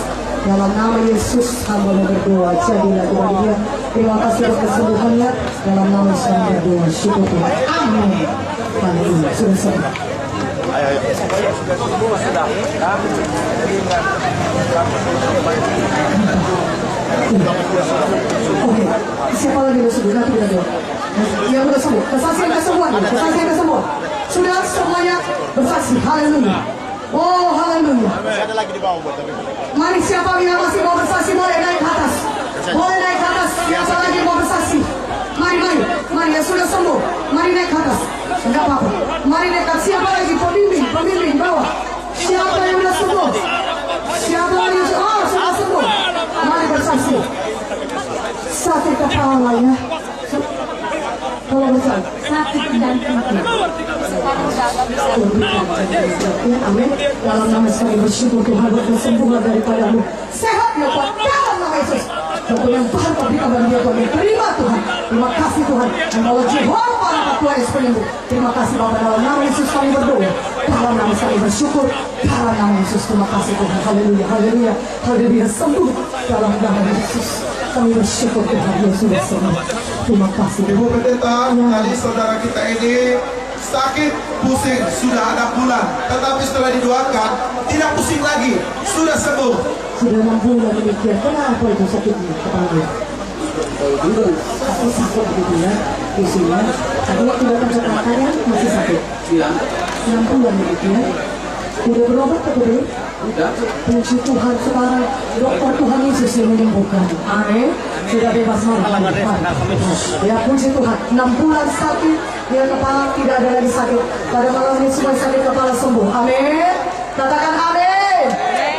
Speaker 2: Dalam nama Yesus hamba berdoa, jadilah Tuhan dia. Terima kasih atas kesembuhannya. Dalam nama Yesus kami berdoa, syukur Tuhan. Amin. Haleluya. Sudah sembuh. Oke, siapa lagi yang sembuh? Nanti kita jawab. Yang sudah sembuh, kesaksian kesembuhan, kesaksian kesembuhan. Sudah semuanya bersaksi, haleluya. Oh, haleluya. Mari siapa yang masih mau bersaksi boleh naik ke atas. Boleh naik ke atas. Siapa lagi mau bersaksi? Mari yang sudah sembuh. Mari naik ke atas. Enggak apa-apa. Mari naik ke atas. Siapa lagi pembimbing bawah? Siapa yang sudah sembuh? Siapa lagi yang sudah sembuh? Mari bersaksi. Sakit kepala ya. Kalau besar.
Speaker 3: Sakit dan
Speaker 2: Ya, amin. Dalam nama sekali bersyukur Tuhan buat kesembuhan daripadamu. Sehat ya Tuhan. Dalam nama Yesus. Tentu yang Tuhan kau berikan bagi dia Tuhan. Terima Tuhan. Terima kasih Tuhan. Engkau Jehovah anak Tuhan Yesus penyembuh. Terima kasih Bapa dalam nama Yesus kami berdoa. Dalam nama sekali bersyukur. Dalam nama Yesus terima kasih Tuhan. Haleluya. Haleluya. Haleluya. Sembuh dalam nama Yesus. Kami bersyukur Tuhan Yesus sudah sembuh. Terima kasih.
Speaker 4: Ibu Pendeta, tadi saudara kita ini sakit, pusing, sudah ada bulan, tetapi setelah didoakan tidak pusing lagi, sudah sembuh.
Speaker 2: Sudah 6 bulan demikian. Kenapa itu sakitnya kepala? Sakit begitu ya, isinya. Tapi waktu datang ke kantornya masih sakit. 6 bulan begitu ya. Udah berobat atau belum? Udah. Puji Tuhan sekarang dokter Tuhan Yesus yang menyembuhkan. Amin. Sudah bebas marah. Ya puji Tuhan. 6 bulan sakit, dia kepala tidak ada lagi sakit. Pada malam ini semua sakit kepala sembuh. Amin. Katakan amin.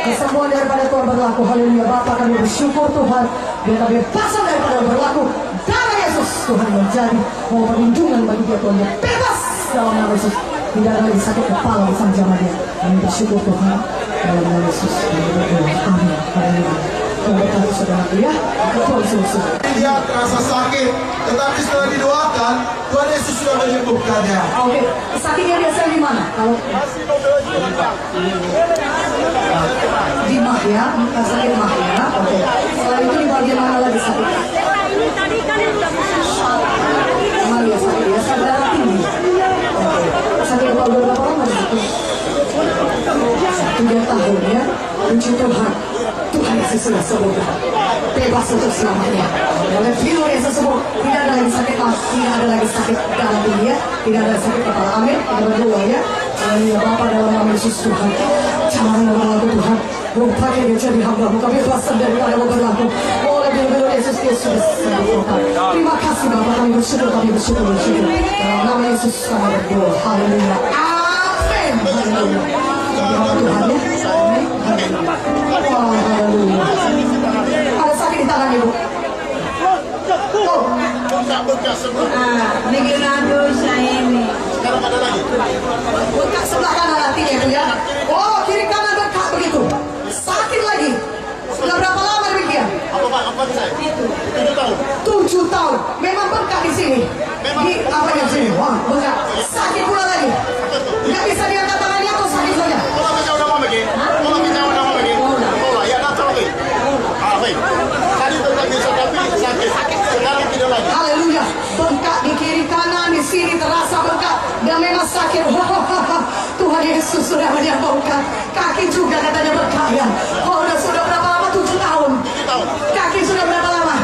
Speaker 2: Kesembuhan daripada Tuhan berlaku. Haleluya. Bapa kami bersyukur Tuhan. Biar kami bebaskan daripada berlaku. Darah Yesus Tuhan menjadi perlindungan bagi dia Tuhan. Dia bebas dalam nama Yesus. Tidak ada lagi sakit kepala bersama jamaah dia. Kami bersyukur Tuhan. Dalam nama Yesus. Amin. Haleluya. Kembali saudara ya. Tuhan Yesus.
Speaker 4: Dia terasa sakit, tetapi setelah didoakan Tuhan Yesus sudah menyembuhkannya.
Speaker 2: Oke. Sakitnya biasanya di mana? Kalau di mah ya, sakit mah ya. Oke. Setelah itu di bagian mana lagi sakit?
Speaker 3: ini tadi kan udah
Speaker 2: Mah ya sakit ya, sakit darah tinggi. Oke. Sakit berapa lama sakit? 3 tahun ya. Puji Tuhan. Tuhan Yesus sudah sembuh. Bebas untuk selamanya. Oleh firman Yesus sembuh. Tidak ada lagi sakit mah, tidak ada lagi sakit dalam dunia, tidak ada sakit kepala. Amin. Kita berdoa ya. Haleluya Bapa dalam nama Yesus Tuhan. Jangan berlaku Tuhan. Pakai dia jadi hamba-Mu. Kami bebaskan daripada berlaku. Oleh firman Yesus sudah sembuh. Terima kasih Bapa. Kami bersyukur. Dalam nama Yesus kami berdoa. Haleluya. Amin. Haleluya. Tuhan ya. Amin. Haleluya. Ada sakit di tangan Ibu.
Speaker 3: Negara saya ini.
Speaker 2: Bengkak sebelah kanan nantinya Ibu ya. Oh, kiri kanan bengkak begitu. Sakit lagi. Sudah berapa lama demikian? 7 tahun. Memang bengkak di sini. Di apa yang sini? Wah, bengkak. Sakit pula lagi. Nggak bisa diangkat tangannya atau sakit saja? Haleluya. Bengkak di kiri kanan, di sini terasa bengkak dan memang sakit. Tuhan Yesus sudah menyembuhkan. Kaki juga katanya bengkak ya. Oh, sudah berapa lama? 7 tahun. Kaki sudah berapa lama?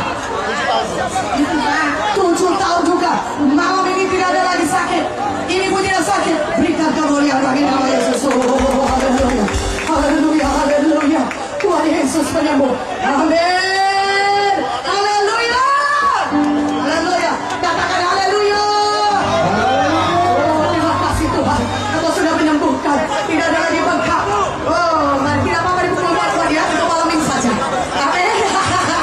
Speaker 2: 7 tahun juga. Malam ini tidak ada lagi sakit. Ini pun tidak sakit. Berikan kemuliaan bagi nama Yesus. Oh, haleluya. Haleluya, haleluya. Tuhan Yesus penyembuh. Amin. Haleluya. Haleluya. Katakan haleluya. Oh, terima kasih Tuhan. Engkau sudah menyembuhkan. Tidak ada lagi bengkak. Oh, tidak apa-apa dipukul buat dia. Untuk malam ini saja. Amin.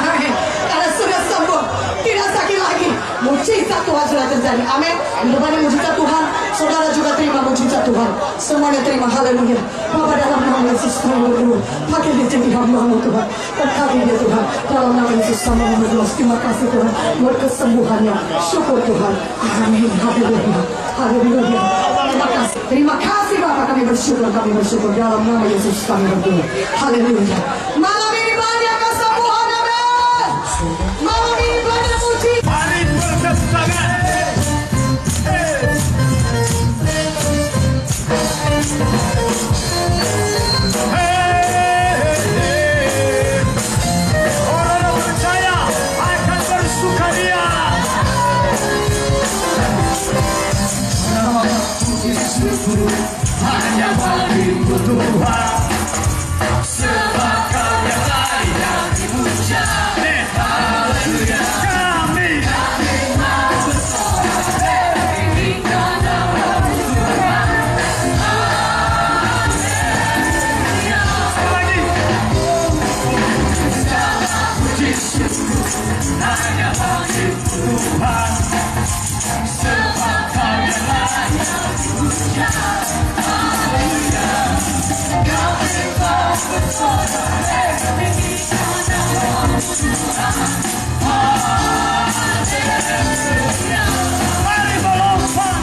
Speaker 2: Amin. Karena sudah sembuh. Tidak sakit lagi. Mujizat Tuhan sudah terjadi. Amin. Depannya mujizat Tuhan. Saudara juga terima mujizat Tuhan. Semuanya terima. Haleluya. Bapa dalam nama Yesus kami berdoa. Pakai dia jadi hamba-Mu Tuhan. Berkati dia Tuhan. Dalam nama Yesus sama berdoa. Terima kasih Tuhan. Buat kesembuhannya. Syukur Tuhan. Amin. Haleluya. Haleluya. Terima kasih. Terima kasih Bapak. Kami bersyukur. Dalam nama Yesus kami berdoa. Haleluya. Malam ini banyak kesembuhan. Amin. Malam ini banyak mujizat.
Speaker 5: Mari bertepuk tangan. Tuhan. Sebab Kau ialah mari melompat.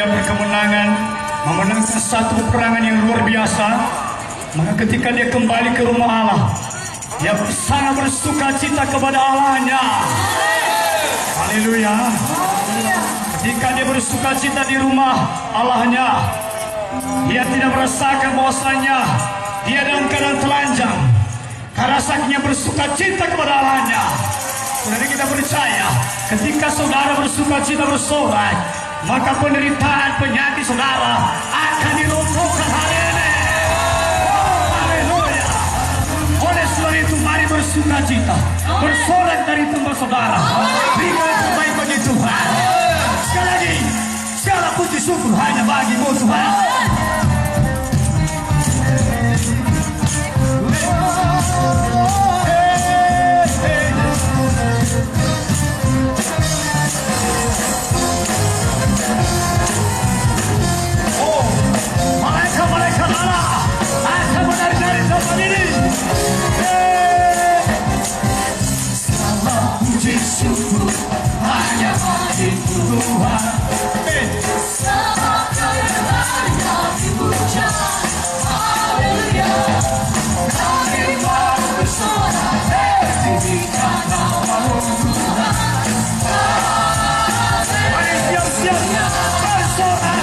Speaker 5: Berkemenangan memenangkan satu peperangan yang luar biasa, maka ketika dia kembali ke rumah Allah, dia sangat bersuka cita kepada Allahnya. Haleluya. Ketika dia bersuka cita di rumah Allahnya, dia tidak merasakan bahwasanya dia dalam keadaan telanjang, karena saking bersuka cita kepada Allahnya. Saudara, kita percaya ketika saudara bersuka cita bersorak, maka penderitaan penyakit saudara akan dilumpuhkan hari ini. Haleluya. Oleh sebab itu mari bersuka cita, bersorak dari tempat saudara. Berikan yang terbaik bagi Tuhan. Sekali lagi, segala puji syukur hanya bagimu Tuhan. Malaikat Allah akan menari dari tempat ini. Segala puji syukur hanya bagimu Tuhan. Sebab Kau yang dipuja. Haleluya. Kami baru bersorak tinggikan nama-Mu Tuhan. Mari siap-siap bersorak.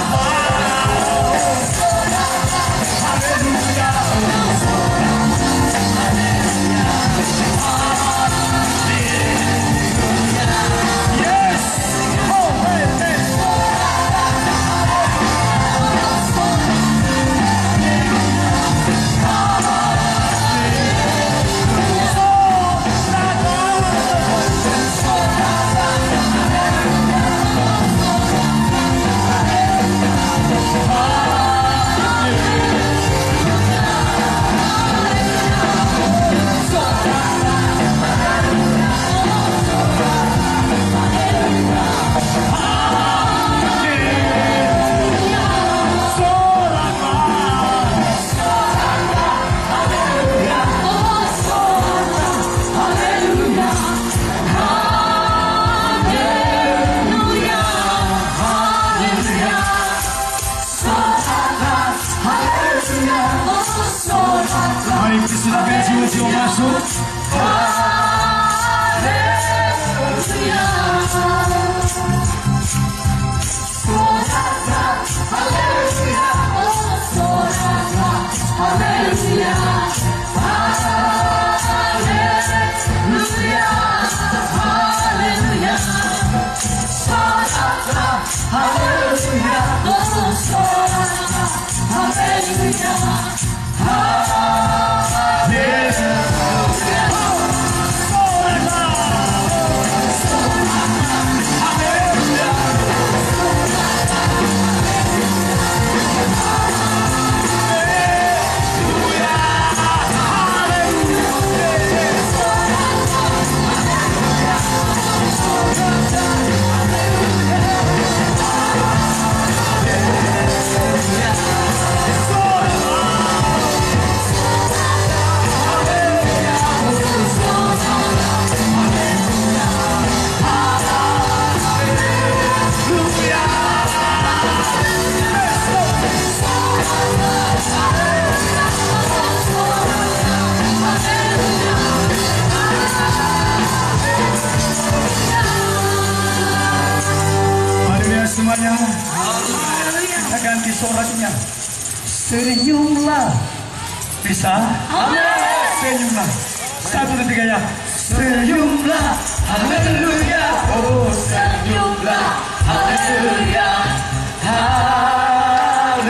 Speaker 5: Mari persilakan jiwa-jiwa masuk. Haleluya. Haleluya. Haleluya. Haleluya. Haleluya. Haleluya. senyumlah. Bisa? Senyumlah. 1, 2, 3 ya. Senyumlah, haleluya. Oh, senyumlah, haleluya. Haleluya,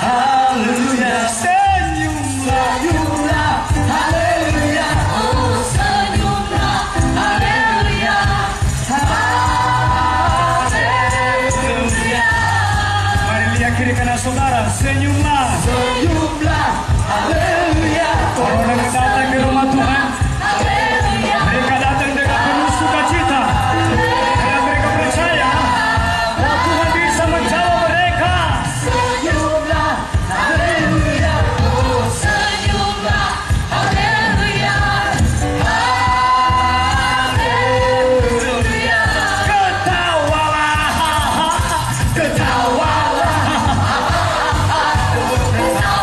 Speaker 5: haleluya. Senyumlah, senyumlah, haleluya. Oh, senyumlah, haleluya. Haleluya. Mari lihat kiri kanan saudara, senyumlah, senyumlah, haleluya. Orang yang datang di rumah Tuhan, mereka datang dengan penuh sukacita, karena mereka percaya bahwa Tuhan bisa menjawab mereka. Senyumlah, haleluya. Oh, senyumlah, haleluya. Haleluya. Ketawalah, ketawalah. Ketawalah.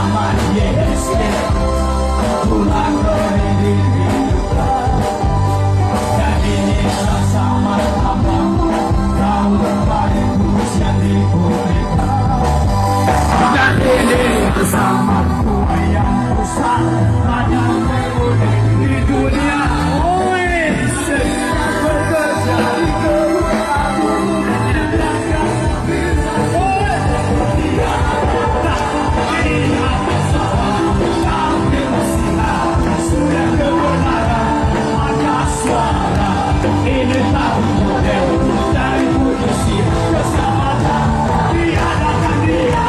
Speaker 5: bersama Yesus pulang ke hidup. Dan inilah zaman hambamu, kau berbagi kudus yang diberikan. Dan ini bersama Tuhan yang besar, ada kemudian di dunia. Oh, Yesus bekerja di kemuliaan-Mu. Sudah kebenaran, maka suara ini tahu model dari puisi keselamatan. Diadakan dia.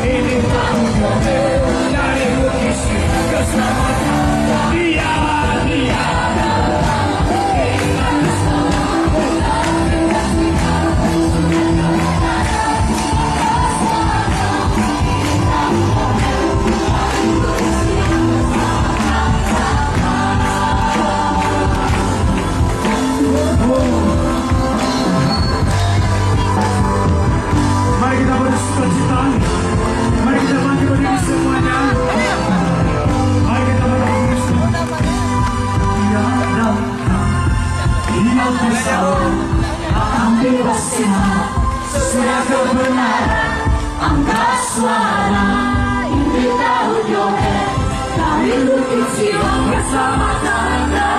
Speaker 5: Ini tahu model dari puisi keselamatan. Dia. Mari kita bersukacita. Mari kita bangkit berdiri semuanya. Mari kita bersukacita. Dia datang. Dia bersama. Ambil bersinar. Sudah kebenaran. Angkat suara. Ini tahu Yoel. Dari bukit Sion bersama tanda.